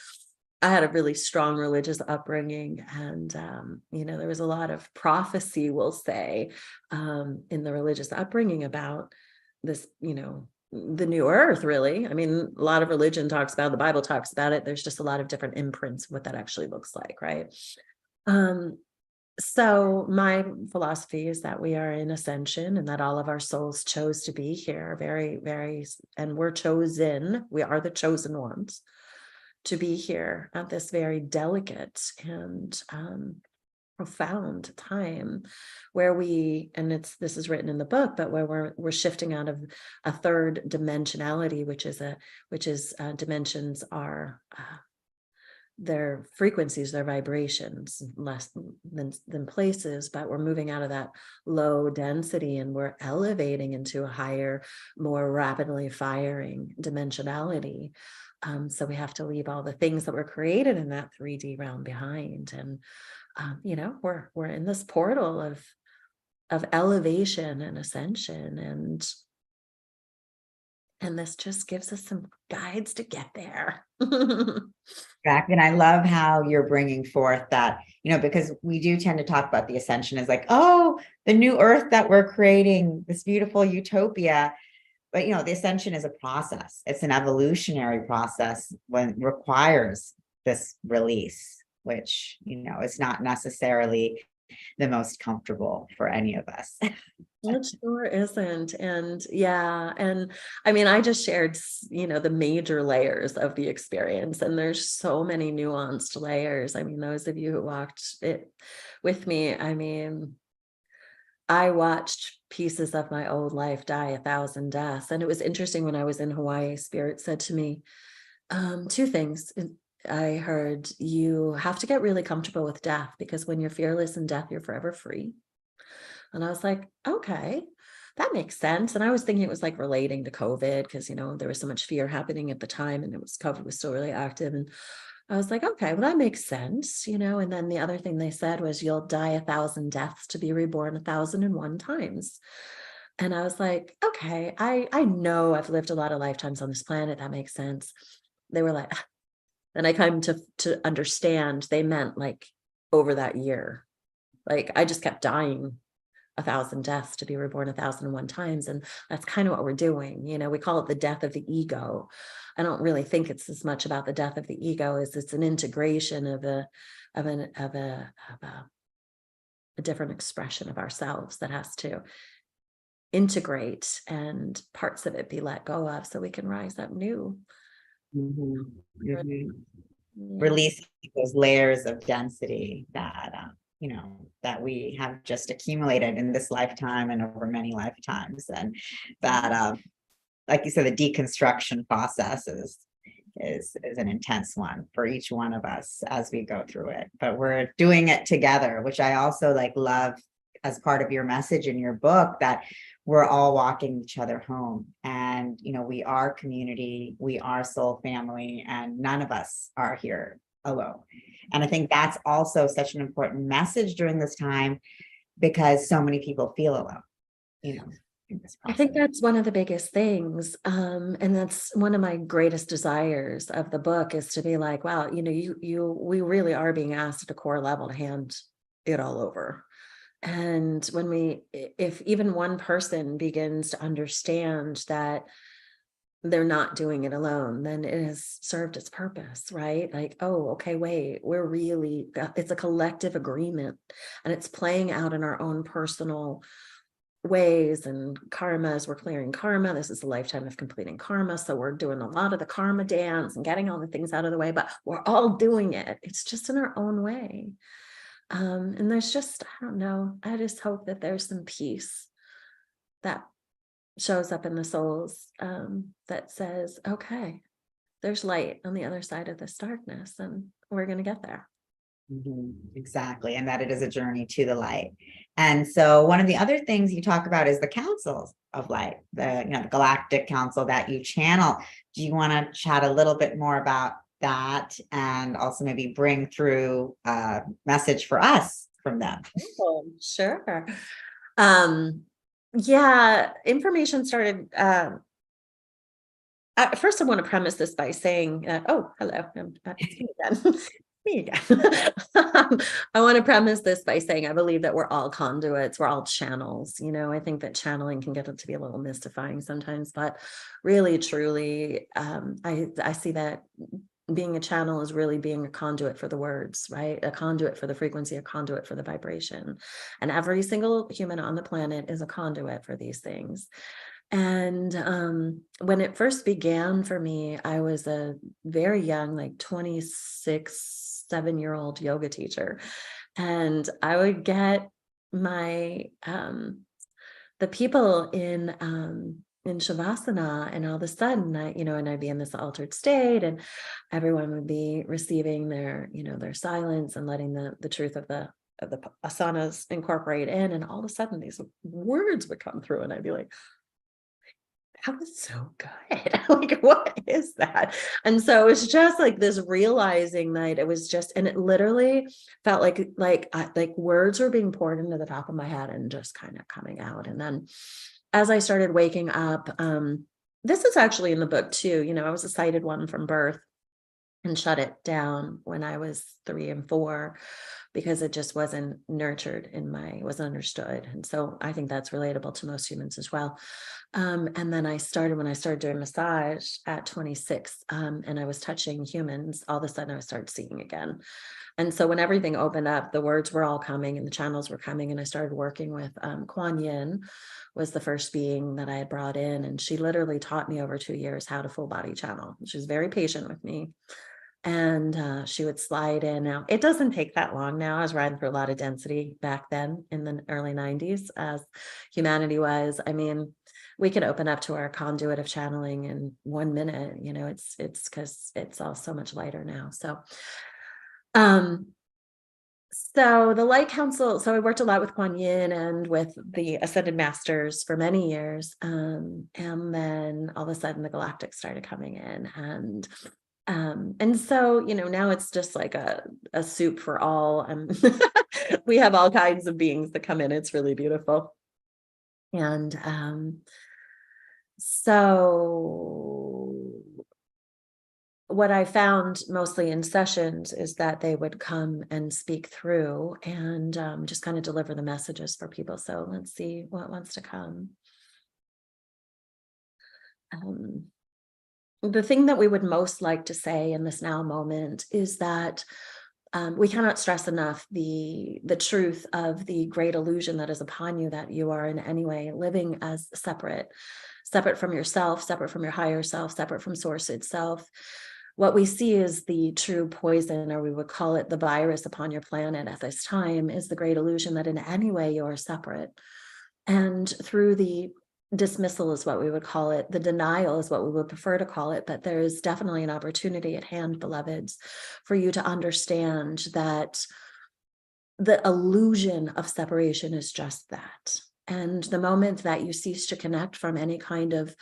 I had a really strong religious upbringing, and there was a lot of prophecy, we'll say, in the religious upbringing about this, the new earth, really. I mean, a lot of religion talks about it, the Bible talks about it. There's just a lot of different imprints of what that actually looks like, right? So my philosophy is that we are in ascension, and that all of our souls chose to be here, very, very, and we're chosen. We are the chosen ones to be here at this very delicate and profound time, where this is written in the book, but where we're shifting out of a third dimensionality, which is dimensions are their frequencies, their vibrations, less than places, but we're moving out of that low density and we're elevating into a higher, more rapidly firing dimensionality. So we have to leave all the things that were created in that 3D realm behind. And, we're in this portal of elevation and ascension, and this just gives us some guides to get there. Exactly. And I love how you're bringing forth that, because we do tend to talk about the ascension as like, oh, the new earth that we're creating, this beautiful utopia. But, the ascension is a process. It's an evolutionary process when it requires this release, which, is not necessarily the most comfortable for any of us. It sure isn't. And yeah, and I mean, I just shared, the major layers of the experience, and there's so many nuanced layers. I mean, those of you who walked it with me, I mean, I watched pieces of my old life die 1,000 deaths. And it was interesting, when I was in Hawaii, Spirit said to me, two things. I heard, you have to get really comfortable with death, because when you're fearless in death, you're forever free. And I was like, okay, that makes sense. And I was thinking it was like relating to COVID, because, there was so much fear happening at the time, and COVID was still really active. And I was like, okay, well, that makes sense, and then the other thing they said was, you'll die 1,000 deaths to be reborn 1,001 times. And I was like, okay, I know I've lived a lot of lifetimes on this planet. That makes sense. They were like, and I came to understand they meant like over that year. Like I just kept dying 1,000 deaths to be reborn 1,001 times. And that's kind of what we're doing. We call it the death of the ego. I don't really think it's as much about the death of the ego as it's an integration of a different expression of ourselves that has to integrate and parts of it be let go of so we can rise up new. Mhm. Yeah. Release those layers of density that that we have just accumulated in this lifetime and over many lifetimes, and that like you said, the deconstruction process is an intense one for each one of us as we go through it, but we're doing it together, which I also love as part of your message in your book, that we're all walking each other home, and we are community, we are soul family, and none of us are here alone. And I think that's also such an important message during this time, because so many people feel alone in this I think process. that's one of the biggest things. And that's one of my greatest desires of the book, is to be like, wow, we really are being asked at a core level to hand it all over. And if even one person begins to understand that they're not doing it alone, then it has served its purpose, right? Like, oh, okay, wait, it's a collective agreement, and it's playing out in our own personal ways and karmas. We're clearing karma. This is a lifetime of completing karma. So we're doing a lot of the karma dance and getting all the things out of the way, but we're all doing it. It's just in our own way. And there's just, I don't know, I just hope that there's some peace that shows up in the souls, that says, okay, there's light on the other side of this darkness, and we're going to get there. Exactly. And that it is a journey to the light. And so one of the other things you talk about is the councils of light, the galactic council that you channel. Do you want to chat a little bit more about that, and also maybe bring through a message for us from them? Oh, sure. Yeah, information started. First, I want to premise this by saying, oh, hello, it's me again. Me again. I want to premise this by saying I believe that we're all conduits, we're all channels. I think that channeling can get it to be a little mystifying sometimes, but really, truly, I see that being a channel is really being a conduit for the words, right? A conduit for the frequency, a conduit for the vibration. And every single human on the planet is a conduit for these things. And when it first began for me, I was a very young, like 26, 7-year-old yoga teacher. And I would get my the people in Shavasana, and all of a sudden and I'd be in this altered state, and everyone would be receiving their silence and letting the truth of the asanas incorporate in, and all of a sudden these words would come through, and I'd be like, that was so good. Like, what is that? And so it was just like this realizing that it was just, and it literally felt like words were being poured into the top of my head and just kind of coming out. And then as I started waking up, this is actually in the book too. I was a sighted one from birth and shut it down when I was 3 and 4, because it just wasn't nurtured wasn't understood. And so I think that's relatable to most humans as well. And then when I started doing massage at 26, and I was touching humans, all of a sudden I started seeing again. And so when everything opened up, the words were all coming and the channels were coming, and I started working with Kuan Yin was the first being that I had brought in. And she literally taught me over 2 years how to full body channel. She was very patient with me. And she would slide in. Now, it doesn't take that long now. I was riding through a lot of density back then in the early 90s, as humanity was. I mean, we can open up to our conduit of channeling in 1 minute. It's because it's all so much lighter now. So the Light Council, so I worked a lot with Kuan Yin and with the Ascended Masters for many years. And then all of a sudden the Galactics started coming in, and And so, now it's just like a soup for all. We have all kinds of beings that come in. It's really beautiful. And so what I found mostly in sessions is that they would come and speak through and just kind of deliver the messages for people. So let's see what wants to come. The thing that we would most like to say in this now moment is that we cannot stress enough the truth of the great illusion that is upon you, that you are in any way living as separate from yourself, separate from your higher self, separate from source itself. What we see is the true poison, or we would call it the virus upon your planet at this time, is the great illusion that in any way you are separate. And through the dismissal is what we would call it, the denial is what we would prefer to call it, but there is definitely an opportunity at hand, beloveds, for you to understand that the illusion of separation is just that. And the moment that you cease to connect from any kind of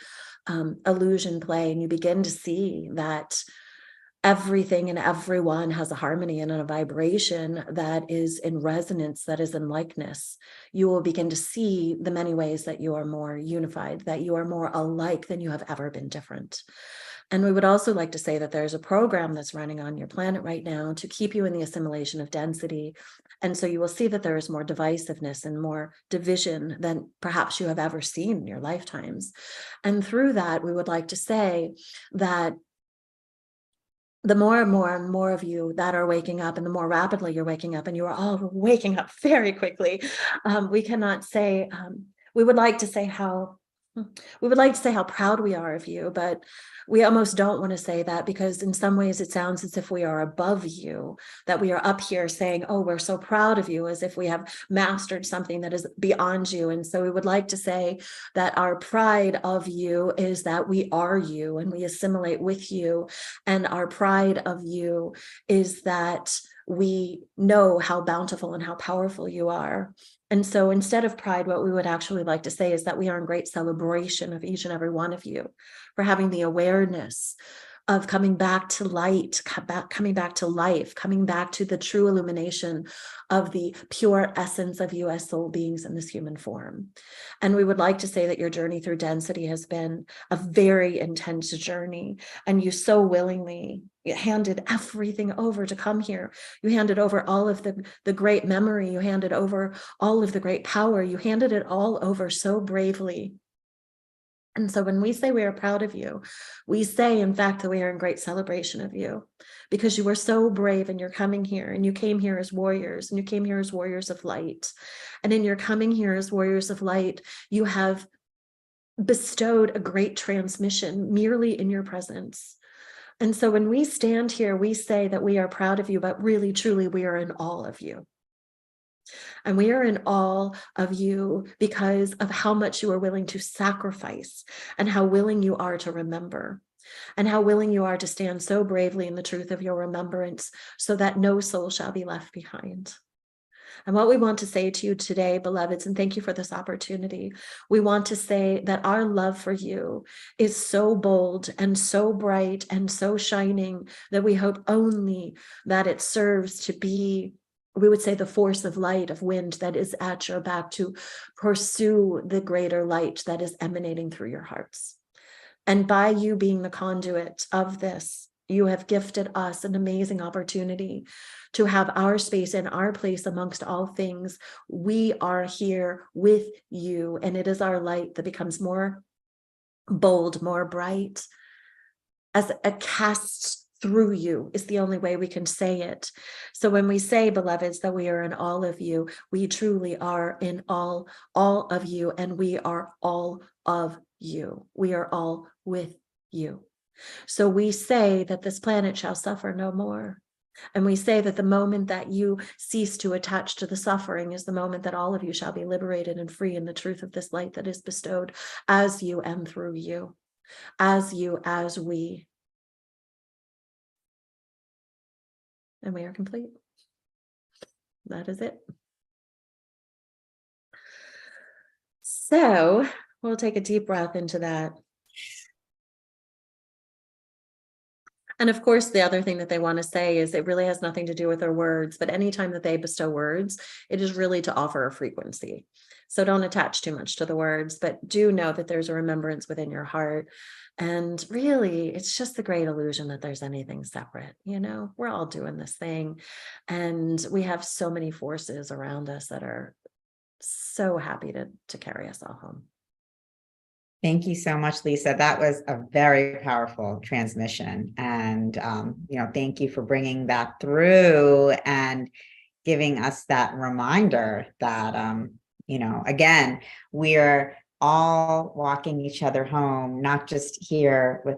illusion play, and you begin to see that everything and everyone has a harmony and a vibration that is in resonance, that is in likeness, you will begin to see the many ways that you are more unified, that you are more alike than you have ever been different. And we would also like to say that there's a program that's running on your planet right now to keep you in the assimilation of density. And so you will see that there is more divisiveness and more division than perhaps you have ever seen in your lifetimes. And through that, we would like to say that the more and more and more of you that are waking up, and the more rapidly you're waking up, and you are all waking up very quickly, we cannot say, we would like to say how proud we are of you, but we almost don't want to say that, because in some ways it sounds as if we are above you, that we are up here saying, oh, we're so proud of you, as if we have mastered something that is beyond you. And so we would like to say that our pride of you is that we are you and we assimilate with you. And our pride of you is that we know how bountiful and how powerful you are. And so instead of pride, what we would actually like to say is that we are in great celebration of each and every one of you for having the awareness of coming back to light, coming back to life, coming back to the true illumination of the pure essence of you as soul beings in this human form. And we would like to say that your journey through density has been a very intense journey, and you so willingly handed everything over to come here. You handed over all of the great memory, you handed over all of the great power, you handed it all over so bravely. And so when we say we are proud of you, we say, in fact, that we are in great celebration of you, because you were so brave and you're coming here, and you came here as warriors, and you came here as warriors of light. And in your coming here as warriors of light, you have bestowed a great transmission merely in your presence. And so when we stand here, we say that we are proud of you, but really, truly, we are in awe of you. And we are in awe of you because of how much you are willing to sacrifice, and how willing you are to remember, and how willing you are to stand so bravely in the truth of your remembrance, so that no soul shall be left behind. And what we want to say to you today, beloveds, and thank you for this opportunity, we want to say that our love for you is so bold and so bright and so shining that we hope only that it serves to be, we would say, the force of light, of wind that is at your back to pursue the greater light that is emanating through your hearts. And by you being the conduit of this, you have gifted us an amazing opportunity to have our space and our place amongst all things. We are here with you, and it is our light that becomes more bold, more bright, as it casts through you is the only way we can say it. So when we say, beloveds, that we are in all of you, we truly are in all of you, and we are all of you. We are all with you. So we say that this planet shall suffer no more. And we say that the moment that you cease to attach to the suffering is the moment that all of you shall be liberated and free in the truth of this light that is bestowed as you and through you, as you, as we. And we are complete. That is it. So we'll take a deep breath into that. And of course, the other thing that they want to say is it really has nothing to do with their words, but anytime that they bestow words, it is really to offer a frequency. So don't attach too much to the words, but do know that there's a remembrance within your heart. And really, it's just the great illusion that there's anything separate. You know, we're all doing this thing, and we have so many forces around us that are so happy to carry us all home. Thank you so much, Lisa. That was a very powerful transmission. And, thank you for bringing that through and giving us that reminder that, again, we're all walking each other home, not just here with,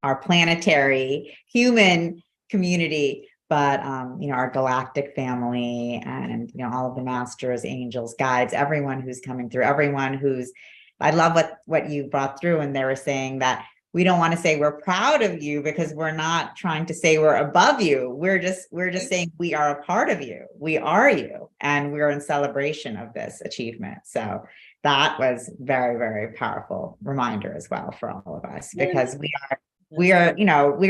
our planetary human community, but, our galactic family and, all of the masters, angels, guides, everyone who's coming through, everyone who's I love what you brought through, and they were saying that we don't want to say we're proud of you because we're not trying to say we're above you. We're just saying we are a part of you. We are you, and we're in celebration of this achievement. So that was very, very powerful reminder as well for all of us, because we are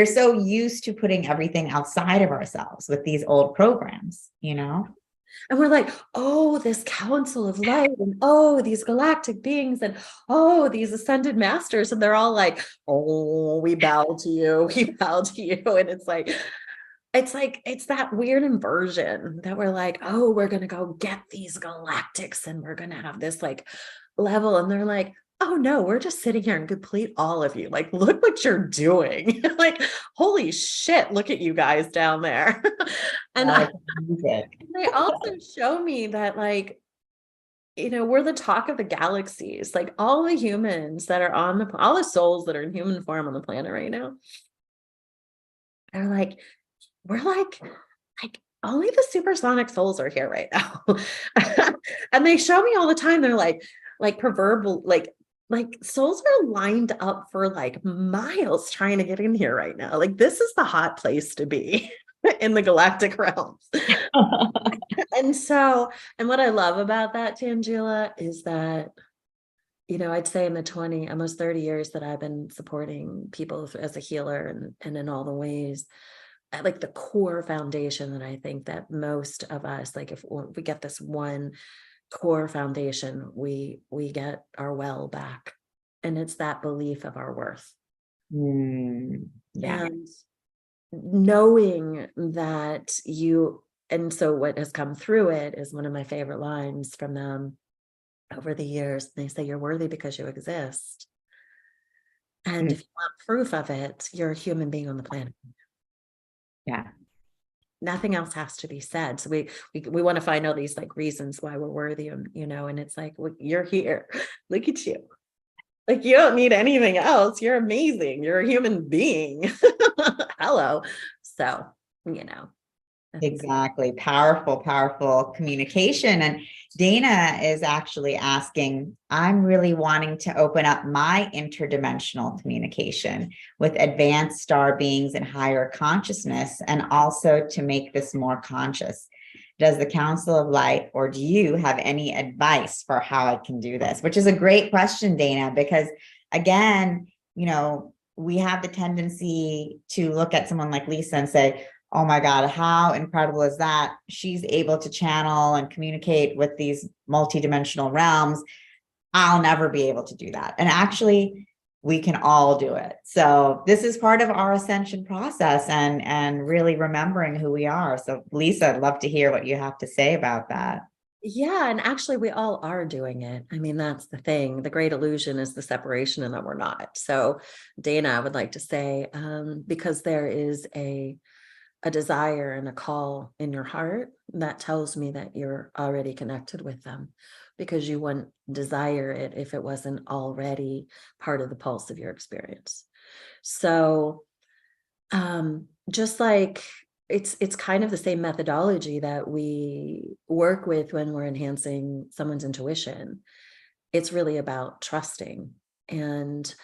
so used to putting everything outside of ourselves with these old programs, And we're like, oh, this council of light, and oh, these galactic beings, and oh, these ascended masters. And they're all like, oh, we bow to you, we bow to you. And it's that weird inversion that we're like, oh, we're gonna go get these galactics and we're gonna have this like level. And they're like, oh no, we're just sitting here and complete all of you. Like, look what you're doing. Like, holy shit, look at you guys down there. And they also show me that, like, we're the talk of the galaxies. Like, all the humans that are all the souls that are in human form on the planet right now, they're like, we're like only the supersonic souls are here right now. And they show me all the time. They're like proverbial, like souls are lined up for like miles trying to get in here right now. Like, this is the hot place to be in the galactic realms. And what I love about that, Tangela, is that, I'd say in the almost 30 years that I've been supporting people as a healer and in all the ways, like the core foundation that I think that most of us, like, if we get this one core foundation, we get our well back. And it's that belief of our worth. Yeah. And knowing that and so what has come through it is one of my favorite lines from them over the years. They say, you're worthy because you exist. And if you want proof of it, you're a human being on the planet. Yeah. Nothing else has to be said. So we want to find all these like reasons why we're worthy, and and it's like, well, you're here. Look at you. Like, you don't need anything else. You're amazing. You're a human being. Hello. So, Exactly. Powerful, powerful communication. And Dana is actually asking, I'm really wanting to open up my interdimensional communication with advanced star beings and higher consciousness, and also to make this more conscious. Does the Council of Light, or do you have any advice for how I can do this? Which is a great question, Dana, because again, we have the tendency to look at someone like Lisa and say, oh my God, how incredible is that? She's able to channel and communicate with these multidimensional realms. I'll never be able to do that. And actually, we can all do it. So this is part of our ascension process and really remembering who we are. So Lisa, I'd love to hear what you have to say about that. Yeah, and actually we all are doing it. I mean, that's the thing. The great illusion is the separation, and that we're not. So Dana, I would like to say, because there is a desire and a call in your heart that tells me that you're already connected with them, because you wouldn't desire it if it wasn't already part of the pulse of your experience. So just like it's kind of the same methodology that we work with when we're enhancing someone's intuition. It's really about trusting. And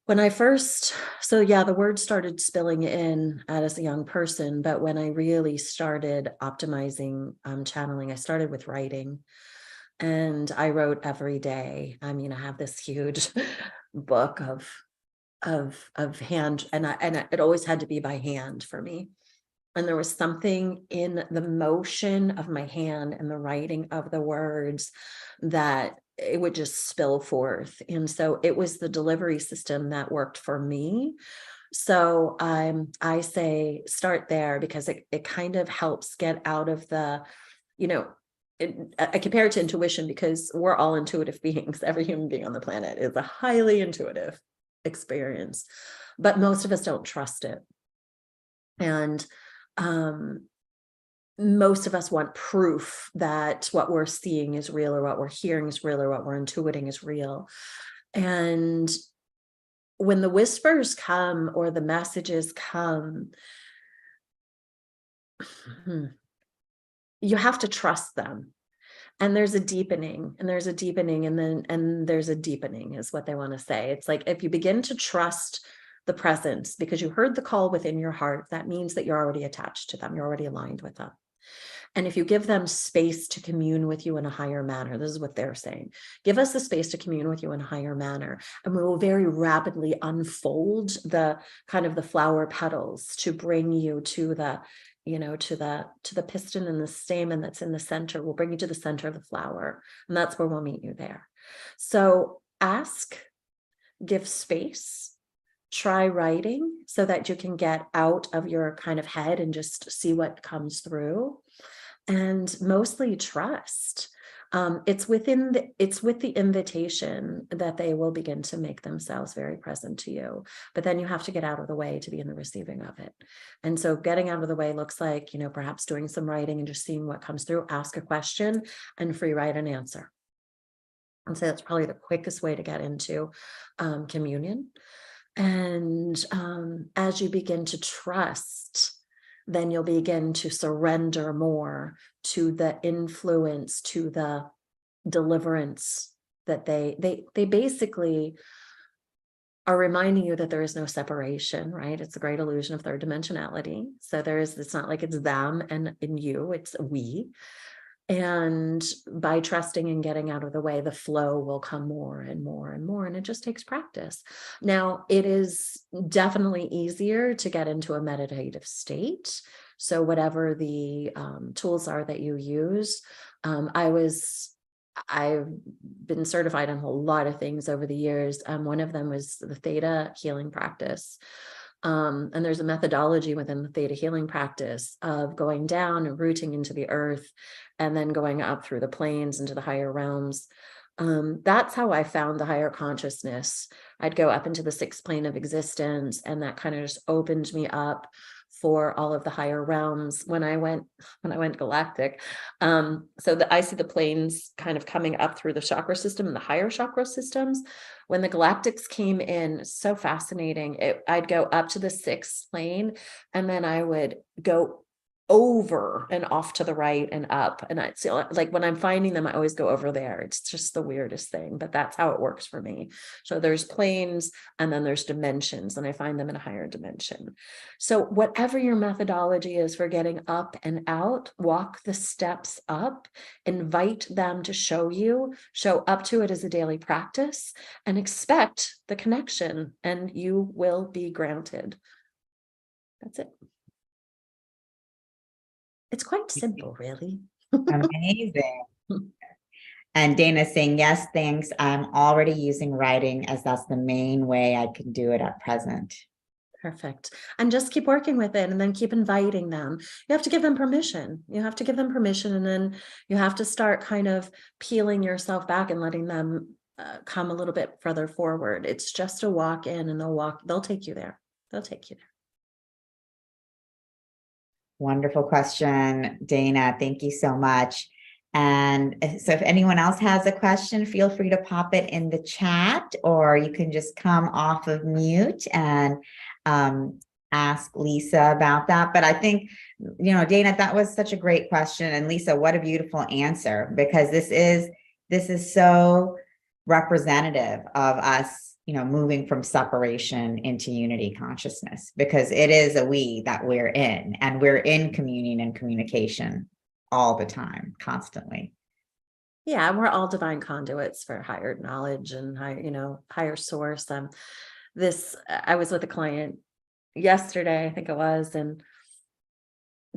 when I first, the word started spilling in as a young person, but when I really started optimizing channeling, I started with writing, and I wrote every day. I mean, I have this huge book of hand, and it always had to be by hand for me. And there was something in the motion of my hand and the writing of the words that it would just spill forth. And so it was the delivery system that worked for me. So I say start there, because it kind of helps get out of the, I compare it to intuition, because we're all intuitive beings. Every human being on the planet is a highly intuitive experience, but most of us don't trust it. And most of us want proof that what we're seeing is real, or what we're hearing is real, or what we're intuiting is real. And when the whispers come or the messages come, you have to trust them. And there's a deepening, and there's a deepening, and there's a deepening is what they want to say. It's like, if you begin to trust the presence because you heard the call within your heart, that means that you're already attached to them. You're already aligned with them. And if you give them space to commune with you in a higher manner, this is what they're saying, give us the space to commune with you in a higher manner, and we will very rapidly unfold the kind of the flower petals to bring you to the, to the piston and the stamen that's in the center. We'll bring you to the center of the flower, and that's where we'll meet you there. So ask, give space, try writing so that you can get out of your kind of head and just see what comes through. And mostly trust. It's with the invitation that they will begin to make themselves very present to you. But then you have to get out of the way to be in the receiving of it. And so getting out of the way looks like, perhaps doing some writing and just seeing what comes through. Ask a question and free write an answer. And so that's probably the quickest way to get into communion. And as you begin to trust, then you'll begin to surrender more to the influence, to the deliverance that they basically are reminding you that there is no separation, right? It's a great illusion of third dimensionality. So it's not like it's them and you, it's we. And by trusting and getting out of the way, the flow will come more and more and more. And it just takes practice. Now, it is definitely easier to get into a meditative state. So whatever the tools are that you use, I've been certified in a whole lot of things over the years. One of them was the Theta healing practice. And there's a methodology within the Theta healing practice of going down and rooting into the earth, and then going up through the planes into the higher realms. That's how I found the higher consciousness. I'd go up into the sixth plane of existence, and that kind of just opened me up for all of the higher realms. When I went galactic, I see the planes kind of coming up through the chakra system and the higher chakra systems. When the galactics came in, so fascinating. I'd go up to the sixth plane, and then I would go over and off to the right and up. And it's like, when I'm finding them, I always go over there. It's just the weirdest thing, but that's how it works for me. So there's planes, and then there's dimensions, and I find them in a higher dimension. So whatever your methodology is for getting up and out, walk the steps up, invite them to show up to it as a daily practice, and expect the connection, and you will be granted. That's it. It's quite simple, really. Amazing. And Dana's saying, yes, thanks. I'm already using writing, as that's the main way I can do it at present. Perfect. And just keep working with it, and then keep inviting them. You have to give them permission. And then you have to start kind of peeling yourself back and letting them come a little bit further forward. It's just a walk in, and they'll take you there. They'll take you there. Wonderful question, Dana. Thank you so much. And so if anyone else has a question, feel free to pop it in the chat, or you can just come off of mute and ask Lisa about that. But I think, Dana, that was such a great question. And Lisa, what a beautiful answer, because this is so representative of us, moving from separation into unity consciousness, because it is a we that we're in, and we're in communion and communication all the time, constantly. Yeah, we're all divine conduits for higher knowledge and higher source. I was with a client yesterday, I think it was, and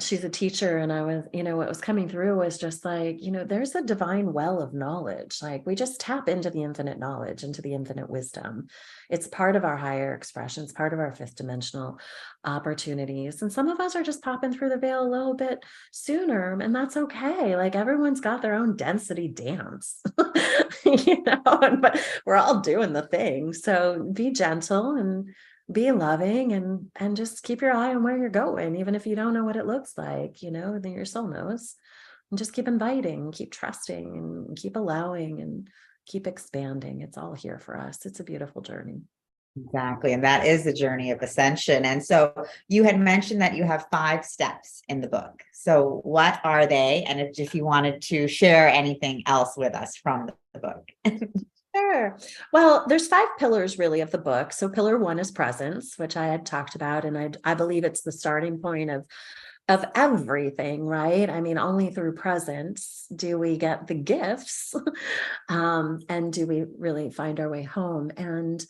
she's a teacher, and I was, what was coming through was just like, there's a divine well of knowledge. Like, we just tap into the infinite knowledge, into the infinite wisdom. It's part of our higher expressions, part of our fifth dimensional opportunities. And some of us are just popping through the veil a little bit sooner, and that's okay. Like, everyone's got their own density dance, but we're all doing the thing. So be gentle and be loving, and just keep your eye on where you're going, even if you don't know what it looks like, then your soul knows. And just keep inviting, keep trusting, and keep allowing, and keep expanding. It's all here for us. It's a beautiful journey. Exactly. And that is the journey of ascension. And so you had mentioned that you have 5 steps in the book. So what are they? And if you wanted to share anything else with us from the book. Sure. Well, there's 5 pillars really of the book. So pillar 1 is presence, which I had talked about. And I believe it's the starting point of everything, right? I mean, only through presence do we get the gifts, and do we really find our way home. And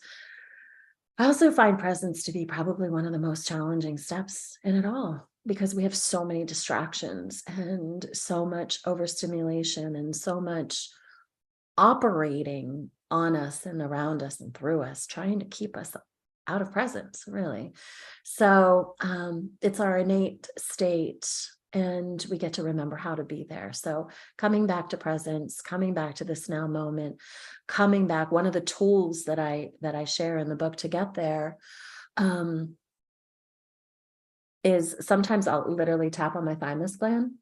I also find presence to be probably one of the most challenging steps in it all, because we have so many distractions and so much overstimulation and so much operating on us and around us and through us, trying to keep us out of presence, really. So it's our innate state, and we get to remember how to be there. So coming back to presence, coming back to this now moment, coming back. One of the tools that I share in the book to get there is sometimes I'll literally tap on my thymus gland.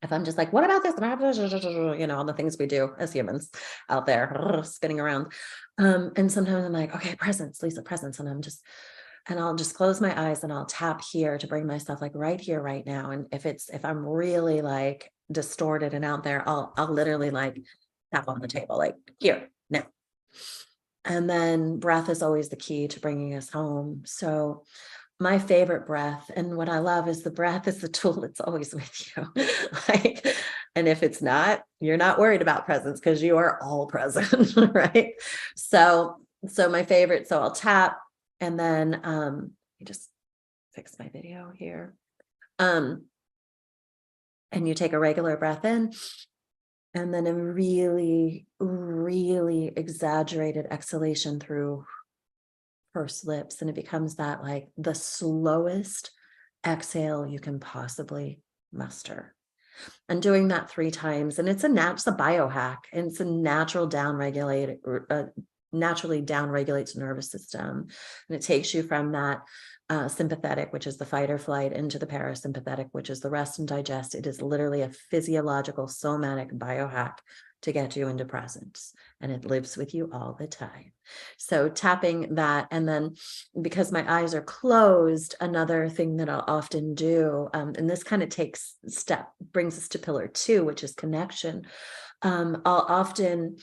If I'm just like, what about this? All the things we do as humans out there spinning around. And sometimes I'm like, okay, presence, Lisa, presence. And I'll just close my eyes and I'll tap here to bring myself like right here, right now. And if I'm really like distorted and out there, I'll literally like tap on the table, like here, now. And then breath is always the key to bringing us home. So my favorite breath, and what I love is the breath is the tool that's always with you. And if it's not, you're not worried about presence, because you are all present, right? So my favorite, so I'll tap, and then you just fix my video here. And you take a regular breath in, and then a really, really exaggerated exhalation through pursed lips, and it becomes that like the slowest exhale you can possibly muster. And doing that 3 times, and it's a biohack, and it's a naturally down-regulates nervous system, and it takes you from that sympathetic, which is the fight or flight, into the parasympathetic, which is the rest and digest. It is literally a physiological somatic biohack to get you into presence, and it lives with you all the time. So tapping that, and then because my eyes are closed, another thing that I'll often do, and this kind of brings us to pillar 2, which is connection. I'll often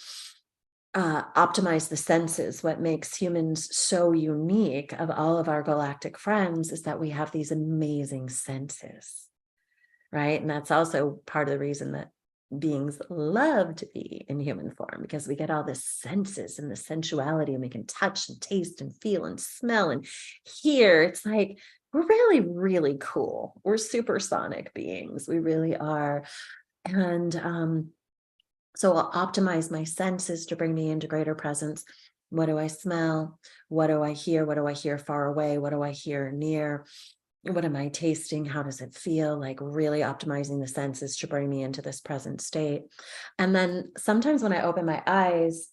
optimize the senses. What makes humans so unique of all of our galactic friends is that we have these amazing senses, right? And that's also part of the reason that beings love to be in human form, because we get all the senses and the sensuality, and we can touch and taste and feel and smell and hear. It's like, we're really, really cool. We're supersonic beings. We really are. And so I'll optimize my senses to bring me into greater presence. What do I smell? What do I hear? What do I hear far away? What do I hear near? What am I tasting? How does it feel? Like really optimizing the senses to bring me into this present state. And then sometimes when I open my eyes,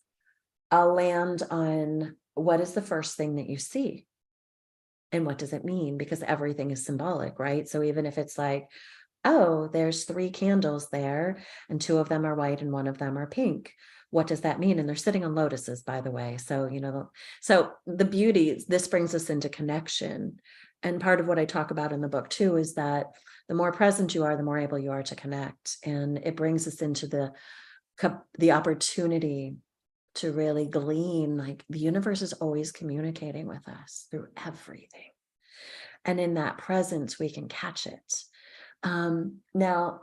I'll land on, what is the first thing that you see? And what does it mean? Because everything is symbolic, right? So even if it's like, oh, there's 3 candles there, and 2 of them are white and 1 of them are pink. What does that mean? And they're sitting on lotuses, by the way. So, so the beauty, this brings us into connection. And part of what I talk about in the book too is that the more present you are, the more able you are to connect. And it brings us into the opportunity to really glean, like, the universe is always communicating with us through everything. And in that presence, we can catch it. Now,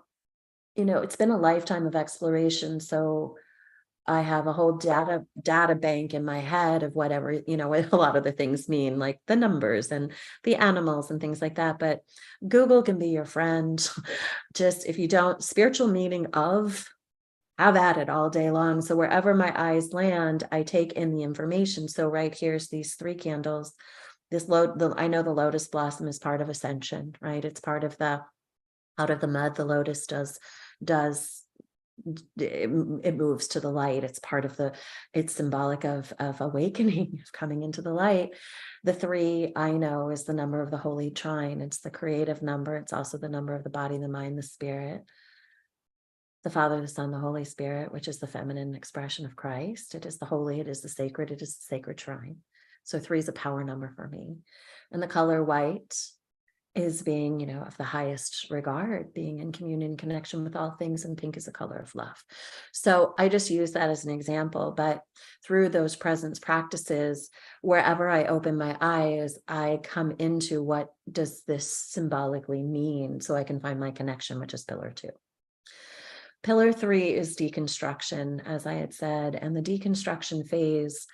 it's been a lifetime of exploration. So I have a whole data bank in my head of whatever, what a lot of the things mean, like the numbers and the animals and things like that. But Google can be your friend. Just if you don't, spiritual meaning of, have at it all day long. So wherever my eyes land, I take in the information. So right here's these 3 candles. I know the lotus blossom is part of ascension, right? It's part of out of the mud, the lotus it moves to the light. It's part of it's symbolic of awakening, of coming into the light. The 3 I know is the number of the holy trine. It's the creative number. It's also the number of the body, the mind, the spirit, the Father, the Son, the Holy Spirit, which is the feminine expression of Christ. It is the holy, it is the sacred, it is the sacred trine. So 3 is a power number for me. And the color white is being, of the highest regard, being in communion, connection with all things, and pink is a color of love. So I just use that as an example, but through those presence practices, wherever I open my eyes, I come into what does this symbolically mean, so I can find my connection, which is pillar 2. Pillar 3 is deconstruction, as I had said, and the deconstruction phase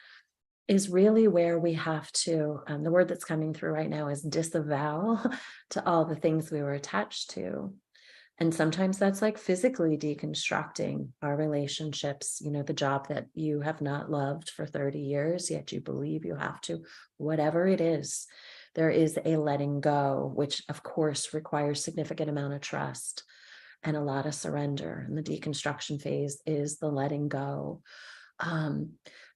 is really where we have to, the word that's coming through right now is disavow to all the things we were attached to. And sometimes that's like physically deconstructing our relationships, the job that you have not loved for 30 years, yet you believe you have to, whatever it is, there is a letting go, which of course requires significant amount of trust and a lot of surrender. And the deconstruction phase is the letting go.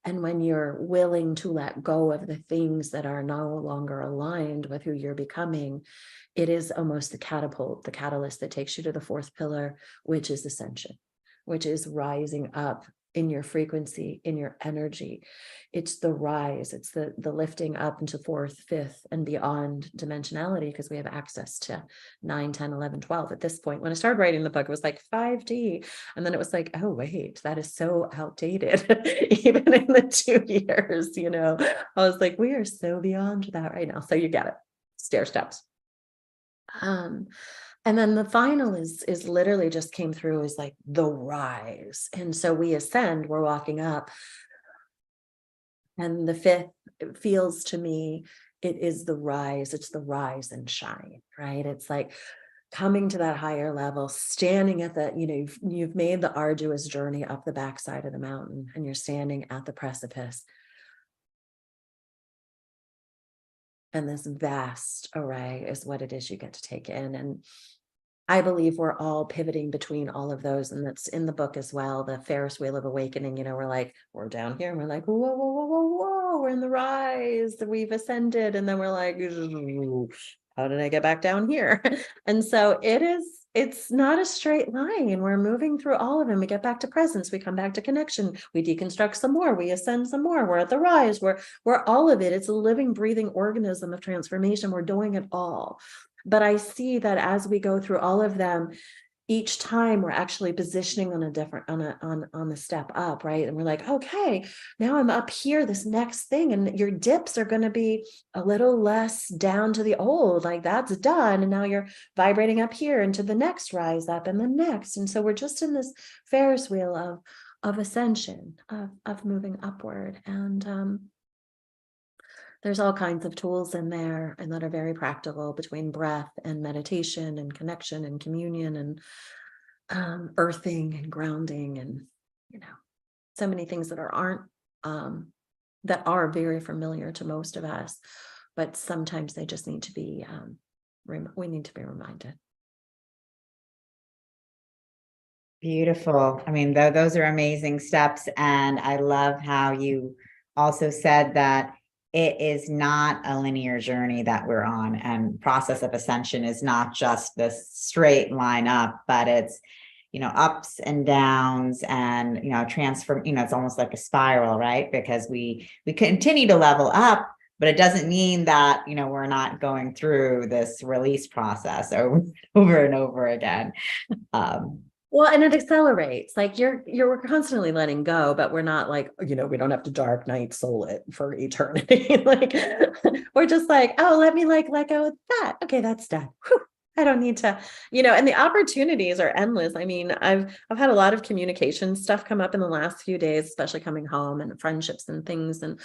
And when you're willing to let go of the things that are no longer aligned with who you're becoming, it is almost the catapult, the catalyst that takes you to the 4th pillar, which is ascension, which is rising up in your frequency, in your energy. It's the rise, it's the lifting up into 4th, 5th, and beyond dimensionality, because we have access to 9, 10, 11, 12 at this point. When I started writing the book, it was like 5D. And then it was like, oh, wait, that is so outdated. Even in the 2 years, I was like, we are so beyond that right now. So you get it, stair steps. And then the final is literally just came through as like the rise. And so we ascend, we're walking up. And the 5th, it feels to me, it is the rise. It's the rise and shine, right? It's like coming to that higher level, standing at you've made the arduous journey up the backside of the mountain, and you're standing at the precipice. And this vast array is what it is you get to take in. And I believe we're all pivoting between all of those. And that's in the book as well. The Ferris wheel of awakening, we're down here and we're like, whoa, whoa, whoa, whoa, whoa, we're in the rise, we've ascended. And then we're like, how did I get back down here? And so it's not a straight line. We're moving through all of them. We get back to presence, we come back to connection, we deconstruct some more, we ascend some more, we're at the rise, we're all of it. It's a living, breathing organism of transformation. We're doing it all. But I see that as we go through all of them, each time we're actually positioning on a different, on a step up, right? And we're like, okay, now I'm up here, this next thing, and your dips are going to be a little less down to the old, like that's done. And now you're vibrating up here into the next rise up and the next. And so we're just in this Ferris wheel of ascension, of moving upward. And, there's all kinds of tools in there, and that are very practical, between breath and meditation and connection and communion and earthing and grounding, and so many things that are very familiar to most of us, but sometimes they just need to be we need to be reminded. Beautiful. I mean, those are amazing steps. And I love how you also said that it is not a linear journey that we're on, and process of ascension is not just this straight line up, but it's, ups and downs, and, transform, it's almost like a spiral, right? Because we continue to level up, but it doesn't mean that, we're not going through this release process over and over again. Well, and it accelerates, like we're constantly letting go, but we're not like, we don't have to dark night soul it for eternity. Like we're just like, oh, let me let go of that. Okay, that's done. Whew, I don't need to, and the opportunities are endless. I mean, I've had a lot of communication stuff come up in the last few days, especially coming home and friendships and things. And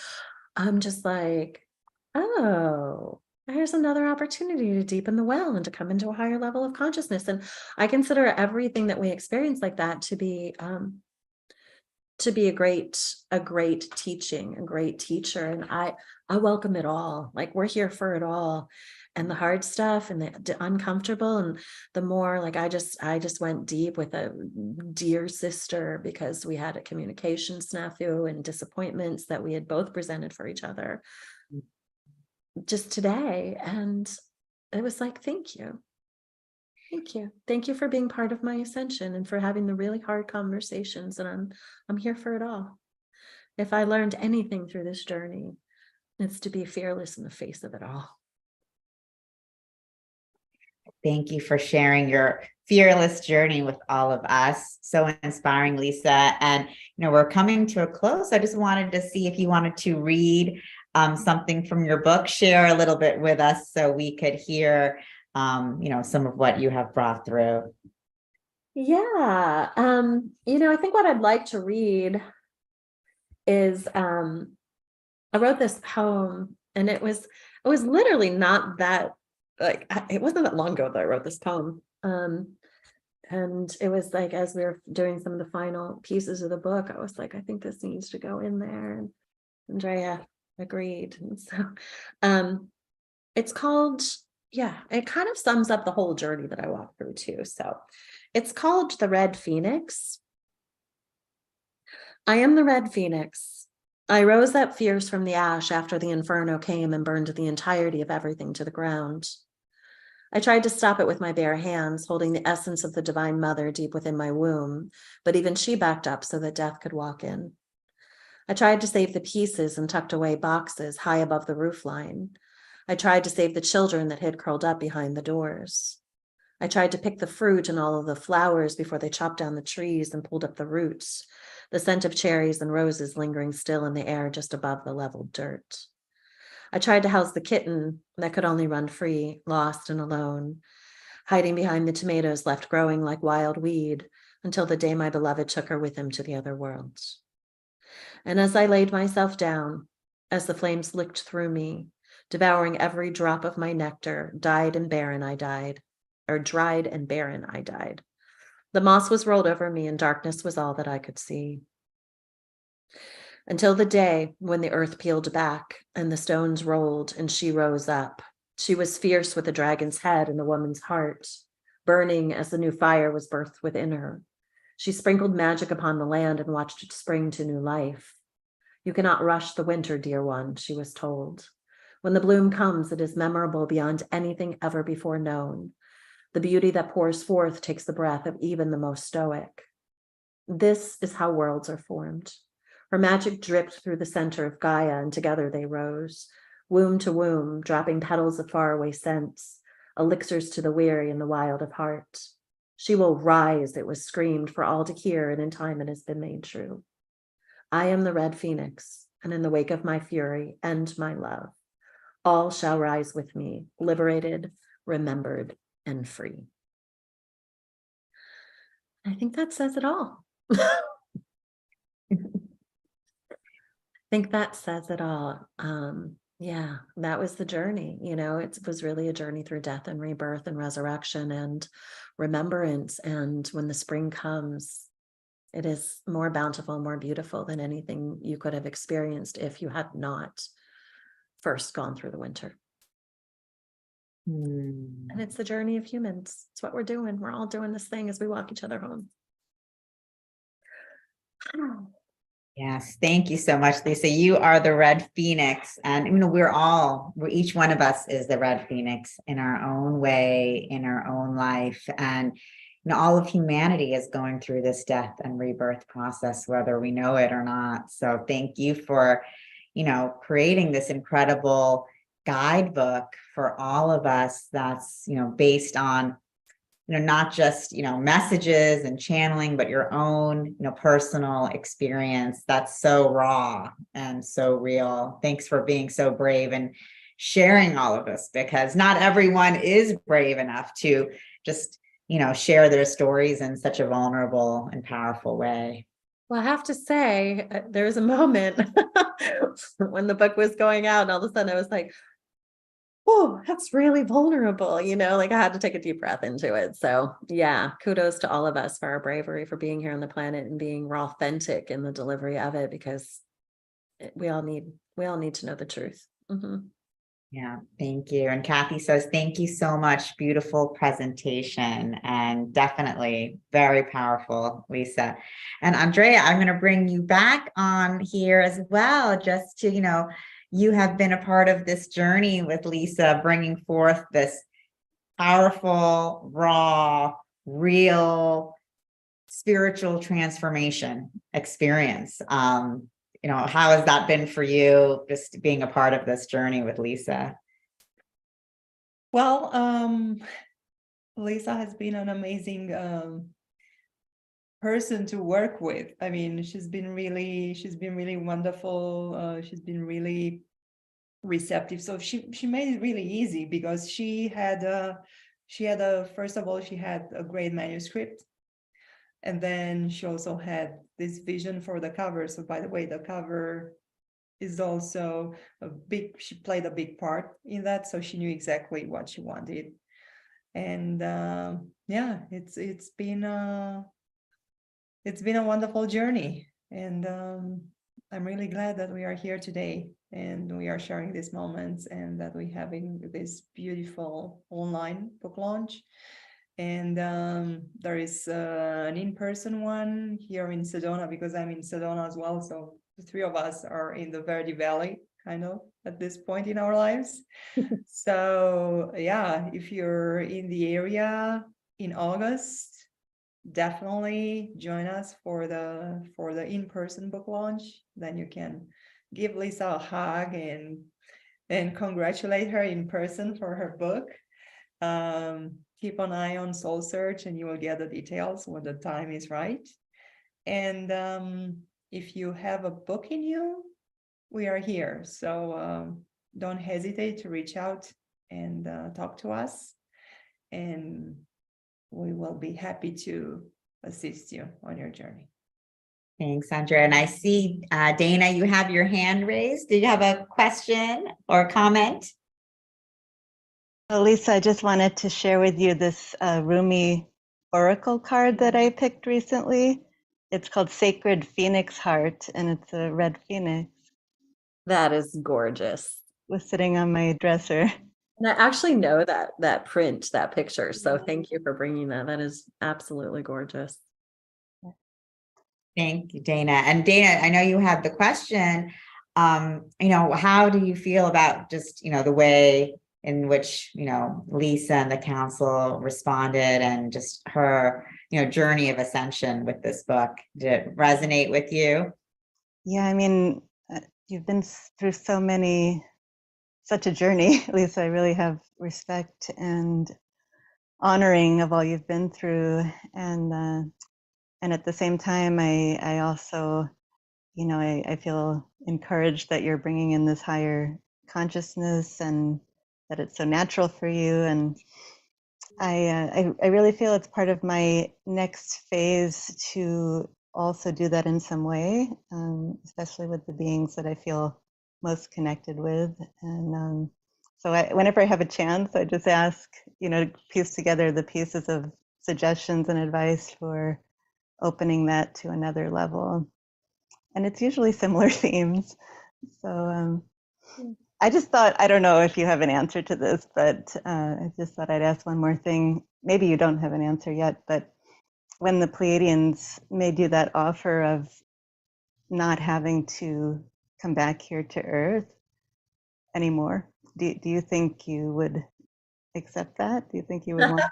I'm just like, oh, here's another opportunity to deepen the well and to come into a higher level of consciousness. And I consider everything that we experience like that to be a great teaching, a great teacher. And I welcome it all. Like, we're here for it all. And the hard stuff and the uncomfortable, and the more, like, I just went deep with a dear sister because we had a communication snafu and disappointments that we had both presented for each other just today. And it was like, thank you. Thank you for being part of my ascension and for having the really hard conversations. And I'm here for it all. If I learned anything through this journey, it's to be fearless in the face of it all. Thank you for sharing your fearless journey with all of us. So inspiring, Lisa. And, we're coming to a close. I just wanted to see if you wanted to read something from your book, share a little bit with us so we could hear, some of what you have brought through. Yeah. I think what I'd like to read is, I wrote this poem, and it was literally not that, like, it wasn't that long ago that I wrote this poem. And it was like, as we were doing some of the final pieces of the book, I was like, I think this needs to go in there. And Andrea agreed. And so, it's called, it kind of sums up the whole journey that I walked through too. So it's called The Red Phoenix. I am the Red Phoenix. I rose up fierce from the ash after the inferno came and burned the entirety of everything to the ground. I tried to stop it with my bare hands, holding the essence of the Divine Mother deep within my womb, but even she backed up so that death could walk in. I tried to save the pieces and tucked away boxes high above the roofline. I tried to save the children that hid curled up behind the doors. I tried to pick the fruit and all of the flowers before they chopped down the trees and pulled up the roots, the scent of cherries and roses lingering still in the air just above the leveled dirt. I tried to house the kitten that could only run free, lost and alone, hiding behind the tomatoes left growing like wild weed until the day my beloved took her with him to the other world. And as I laid myself down, as the flames licked through me, devouring every drop of my nectar, dried and barren I died. The moss was rolled over me and darkness was all that I could see. Until the day when the earth peeled back and the stones rolled and she rose up. She was fierce with the dragon's head and the woman's heart, burning as the new fire was birthed within her. She sprinkled magic upon the land and watched it spring to new life. You cannot rush the winter, dear one, she was told. When the bloom comes, it is memorable beyond anything ever before known. The beauty that pours forth takes the breath of even the most stoic. This is how worlds are formed. Her magic dripped through the center of Gaia, and together they rose, womb to womb, dropping petals of faraway scents, elixirs to the weary and the wild of heart. She will rise, it was screamed for all to hear, and in time it has been made true. I am the Red Phoenix, and in the wake of my fury and my love, all shall rise with me, liberated, remembered, and free. I think that says it all. That was the journey. It was really a journey through death and rebirth and resurrection and remembrance. And when the spring comes, it is more bountiful, more beautiful than anything you could have experienced if you had not first gone through the winter. And it's the journey of humans. It's what we're doing. We're all doing this thing as we walk each other home. Yes, thank you so much, Lisa. You are the Red Phoenix, and each one of us is the Red Phoenix in our own way, in our own life, and all of humanity is going through this death and rebirth process, whether we know it or not. So thank you for, creating this incredible guidebook for all of us that's, based on not just, messages and channeling, but your own, personal experience that's so raw and so real. Thanks for being so brave and sharing all of this, because not everyone is brave enough to just, share their stories in such a vulnerable and powerful way. Well, I have to say, there was a moment when the book was going out, and all of a sudden I was like, oh, that's really vulnerable. Like I had to take a deep breath into it. So yeah, kudos to all of us for our bravery, for being here on the planet and being raw, authentic in the delivery of it, because we all need to know the truth. Mm-hmm. Yeah, thank you. And Kathy says, thank you so much. Beautiful presentation, and definitely very powerful, Lisa. And Andrea, I'm going to bring you back on here as well, just to, you have been a part of this journey with Lisa, bringing forth this powerful, raw, real spiritual transformation experience. How has that been for you, just being a part of this journey with Lisa? Well, Lisa has been an amazing person to work with. I mean, she's been really wonderful. She's been really receptive. So she made it really easy, because she had first of all, she had a great manuscript. And then she also had this vision for the cover. So by the way, the cover is also she played a big part in that. So she knew exactly what she wanted. And yeah, it's been a wonderful journey. And I'm really glad that we are here today and we are sharing these moments, and that we're having this beautiful online book launch. And there is an in-person one here in Sedona, because I'm in Sedona as well. So the three of us are in the Verde Valley, kind of, at this point in our lives. So yeah, if you're in the area in August, definitely join us for the in-person book launch. Then you can give Lisa a hug and congratulate her in person for her book. Keep an eye on SoulSearch and you will get the details when the time is right. And if you have a book in you, we are here. So don't hesitate to reach out and talk to us. And we will be happy to assist you on your journey. Thanks, Andrea. And I see, Dana, you have your hand raised. Do you have a question or comment? Oh, Lisa, I just wanted to share with you this Rumi oracle card that I picked recently. It's called Sacred Phoenix Heart, and it's a red phoenix. That is gorgeous. It was sitting on my dresser. And I actually know that print, that picture. So thank you for bringing that. That is absolutely gorgeous. Thank you, Dana. And Dana, I know you have the question. How do you feel about just, the way in which, Lisa and the council responded, and just her, journey of ascension with this book? Did it resonate with you? Yeah, I mean, you've been through such a journey, Lisa. I really have respect and honoring of all you've been through. And at the same time, I also, I feel encouraged that you're bringing in this higher consciousness, and that it's so natural for you. And I really feel it's part of my next phase to also do that in some way, especially with the beings that I feel most connected with. And so whenever I have a chance, I just ask, piece together the pieces of suggestions and advice for opening that to another level. And it's usually similar themes. So I just thought, I don't know if you have an answer to this, but I just thought I'd ask one more thing. Maybe you don't have an answer yet, but when the Pleiadians made you that offer of not having to come back here to Earth anymore, do you think you would accept that? Do you think you would want?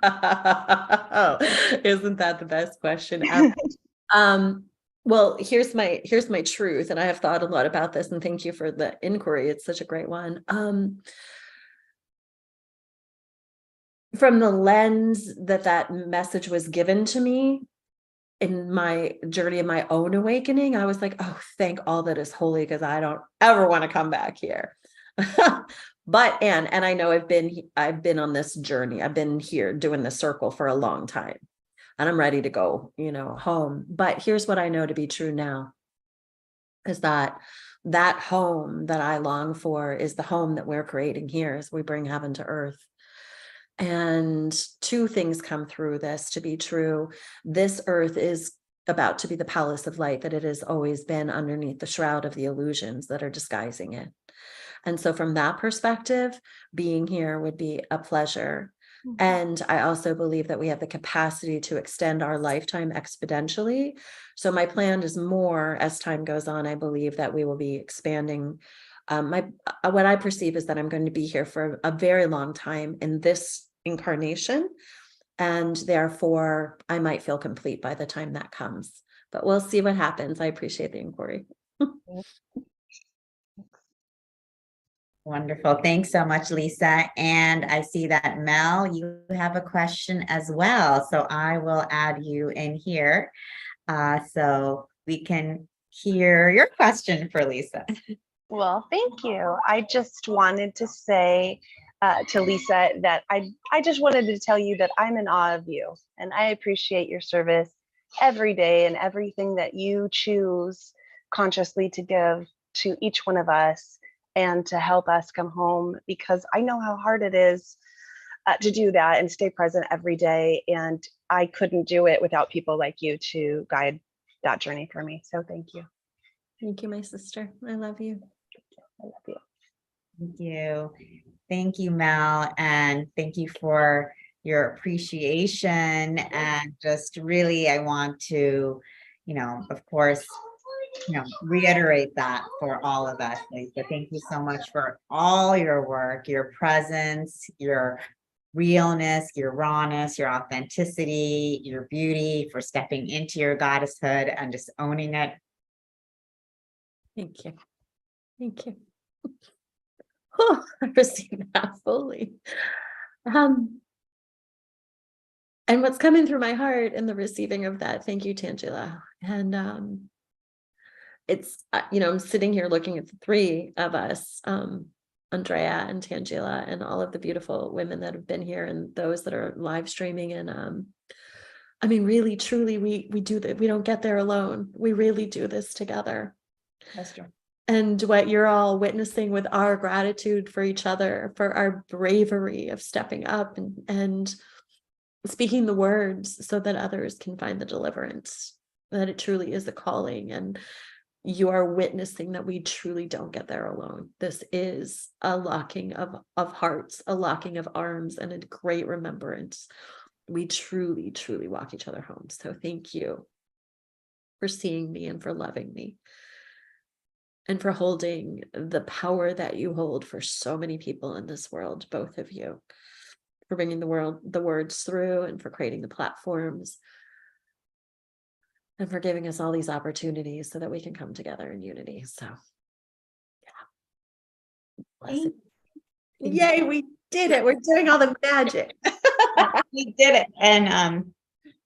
Oh, isn't that the best question ever? Well, here's my truth, and I have thought a lot about this, and thank you for the inquiry. It's such a great one. From the lens that message was given to me in my journey of my own awakening, I was like, oh, thank all that is holy, because I don't ever want to come back here. And I know I've been on this journey. I've been here doing the circle for a long time, and I'm ready to go, home. But here's what I know to be true now is that home that I long for is the home that we're creating here as we bring heaven to earth. And two things come through this to be true. This earth is about to be the palace of light that it has always been, underneath the shroud of the illusions that are disguising it. And so from that perspective, being here would be a pleasure. And I also believe that we have the capacity to extend our lifetime exponentially. So my plan is more as time goes on. I believe that we will be expanding. What I perceive is that I'm going to be here for a very long time in this incarnation. And therefore, I might feel complete by the time that comes. But we'll see what happens. I appreciate the inquiry. Wonderful. Thanks so much, Lisa. And I see that Mel, you have a question as well. So I will add you in here so we can hear your question for Lisa. Well, thank you. I just wanted to say to Lisa that I just wanted to tell you that I'm in awe of you, and I appreciate your service every day and everything that you choose consciously to give to each one of us and to help us come home, because I know how hard it is to do that and stay present every day. And I couldn't do it without people like you to guide that journey for me. So thank you. Thank you, my sister. I love you. I love you. Thank you. Thank you, Mel. And thank you for your appreciation. And just really, I want to, of course, reiterate that for all of us, Lisa. Thank you so much for all your work, your presence, your realness, your rawness, your authenticity, your beauty, for stepping into your goddesshood and just owning it. Thank you. Thank you. Oh, I received that fully. And what's coming through my heart in the receiving of that, thank you, Tangela. And it's, I'm sitting here looking at the three of us, Andrea and Tangela, and all of the beautiful women that have been here and those that are live streaming. And I mean, really, truly, we do that. We don't get there alone. We really do this together. That's true. And what you're all witnessing with our gratitude for each other, for our bravery of stepping up and speaking the words so that others can find the deliverance, that it truly is a calling. And you are witnessing that we truly don't get there alone. This is a locking of hearts, a locking of arms, and a great remembrance. We truly, truly walk each other home. So thank you for seeing me and for loving me, and for holding the power that you hold for so many people in this world, both of you, for bringing the words through, and for creating the platforms, and for giving us all these opportunities so that we can come together in unity. So, yeah. Blessed. Yay, we did it. We're doing all the magic. We did it. And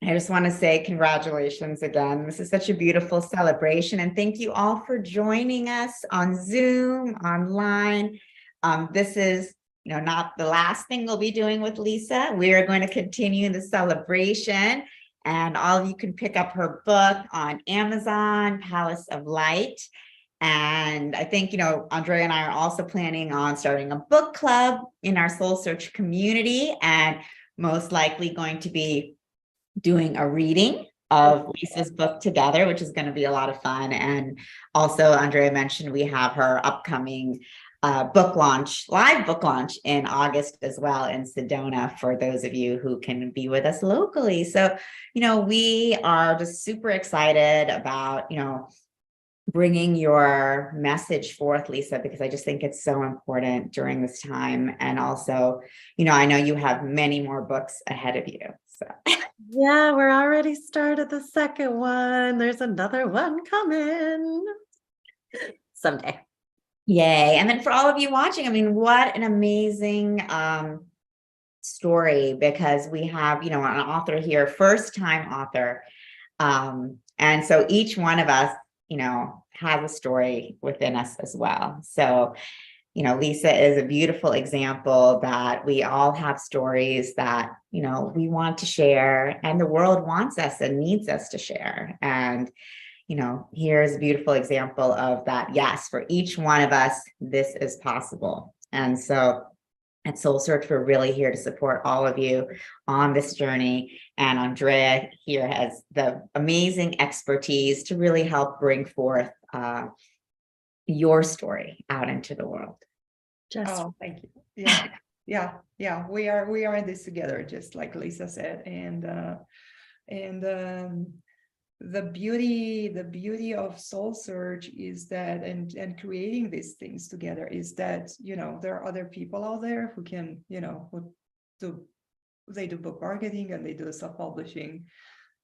I just want to say congratulations again. This is such a beautiful celebration. And thank you all for joining us on Zoom, online. This is, not the last thing we'll be doing with Lisa. We are going to continue the celebration, and all of you can pick up her book on Amazon, Palace of Light. And I think, Andrea and I are also planning on starting a book club in our Soul Search community, and most likely going to be doing a reading of Lisa's book together, which is going to be a lot of fun. And also, Andrea mentioned we have her upcoming live book launch in August as well in Sedona, for those of you who can be with us locally. So, we are just super excited about, bringing your message forth, Lisa, because I just think it's so important during this time. And also, I know you have many more books ahead of you. So Yeah, we're already started the second one. There's another one coming someday. yay. And then for all of you watching, I mean, what an amazing story, because we have, an author here, first-time author. And so each one of us, has a story within us as well. So, Lisa is a beautiful example that we all have stories that, we want to share, and the world wants us and needs us to share. And, here's a beautiful example of that. Yes, for each one of us, this is possible. And so at SoulSearch, we're really here to support all of you on this journey. And Andrea here has the amazing expertise to really help bring forth your story out into the world. Oh, thank you. Yeah. We are in this together, just like Lisa said. And the beauty of SoulSearch is that, and creating these things together is that, there are other people out there who can, they do book marketing and they do self-publishing,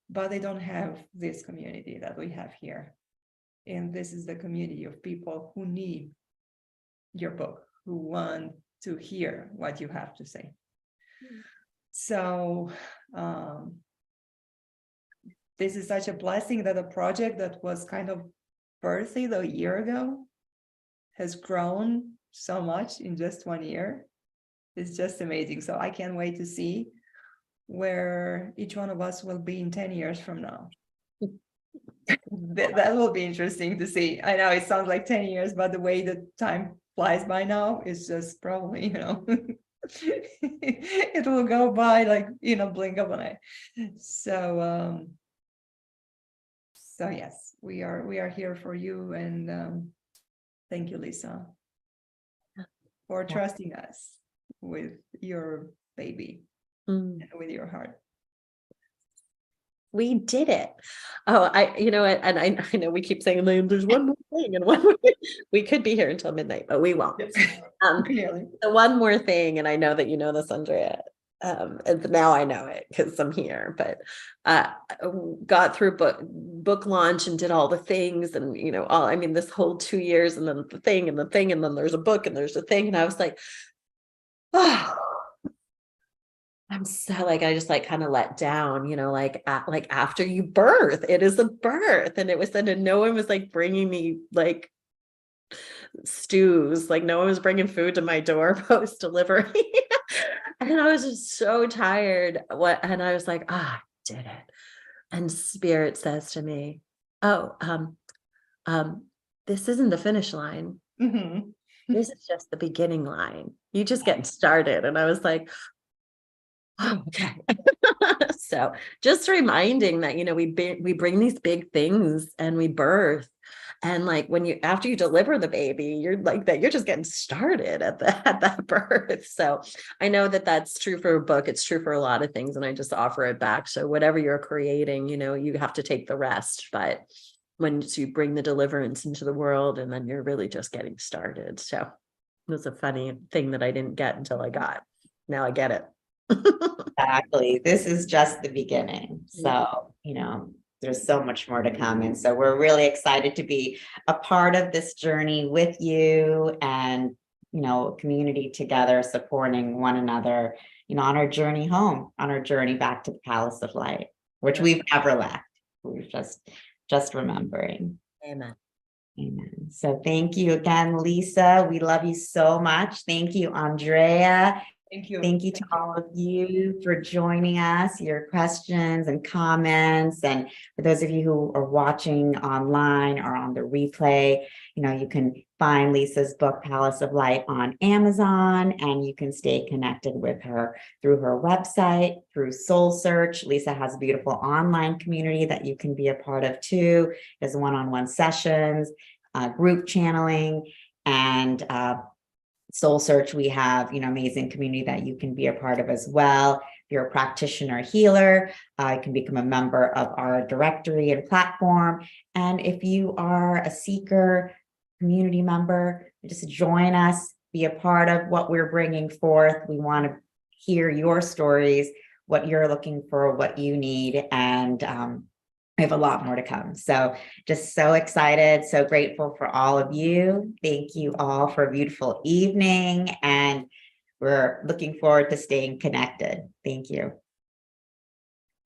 but they don't have this community that we have here. And this is the community of people who need your book, who want to hear what you have to say. So this is such a blessing that a project that was kind of birthed a year ago has grown so much in just 1 year. It's just amazing. So I can't wait to see where each one of us will be in 10 years from now. That will be interesting to see. I know it sounds like 10 years, but the way the time flies by now is just probably, it will go by like, blink of an eye. So yes, we are here for you. And thank you, Lisa, for trusting us with your baby and with your heart. We did it. Oh, and I know we keep saying there's one more thing and one more thing. We could be here until midnight, but we won't. Really? The one more thing, and I know that you know this, Andrea, and now I know it because I'm here, but got through book launch and did all the things, and this whole 2 years, and then the thing, and then there's a book and there's a thing, and I was like, oh, I'm so I just kind of let down, after you birth, it is a birth. And it was then, and no one was bringing me stews, no one was bringing food to my door post delivery. And I was just so tired. And I was like, I did it. And Spirit says to me, oh, this isn't the finish line. Mm-hmm. This is just the beginning line. You just getting started. And I was like, oh, okay. So just reminding that, we bring these big things and we birth. And after you deliver the baby, you're you're just getting started at that birth. So I know that that's true for a book. It's true for a lot of things. And I just offer it back. So whatever you're creating, you have to take the rest. But when you bring the deliverance into the world, and then you're really just getting started. So it was a funny thing that I didn't get until I got. Now I get it. Exactly. This is just the beginning. So, there's so much more to come. And so we're really excited to be a part of this journey with you, and, community together, supporting one another, on our journey home, on our journey back to the Palace of Light, which we've never left. We're just remembering. Amen. Amen. So thank you again, Lisa. We love you so much. Thank you, Andrea. Thank you. Thank you to all of you for joining us, your questions and comments. And for those of you who are watching online or on the replay, you can find Lisa's book, Palace of Light, on Amazon, and you can stay connected with her through her website, through SoulSearch. Lisa has a beautiful online community that you can be a part of too. There's one-on-one sessions, group channeling, and SoulSearch, we have, amazing community that you can be a part of as well. If you're a practitioner healer, you can become a member of our directory and platform. And if you are a seeker, community member, just join us, be a part of what we're bringing forth. We want to hear your stories, what you're looking for, what you need, and we have a lot more to come. So just so excited, so grateful for all of you. Thank you all for a beautiful evening, and we're looking forward to staying connected. Thank you.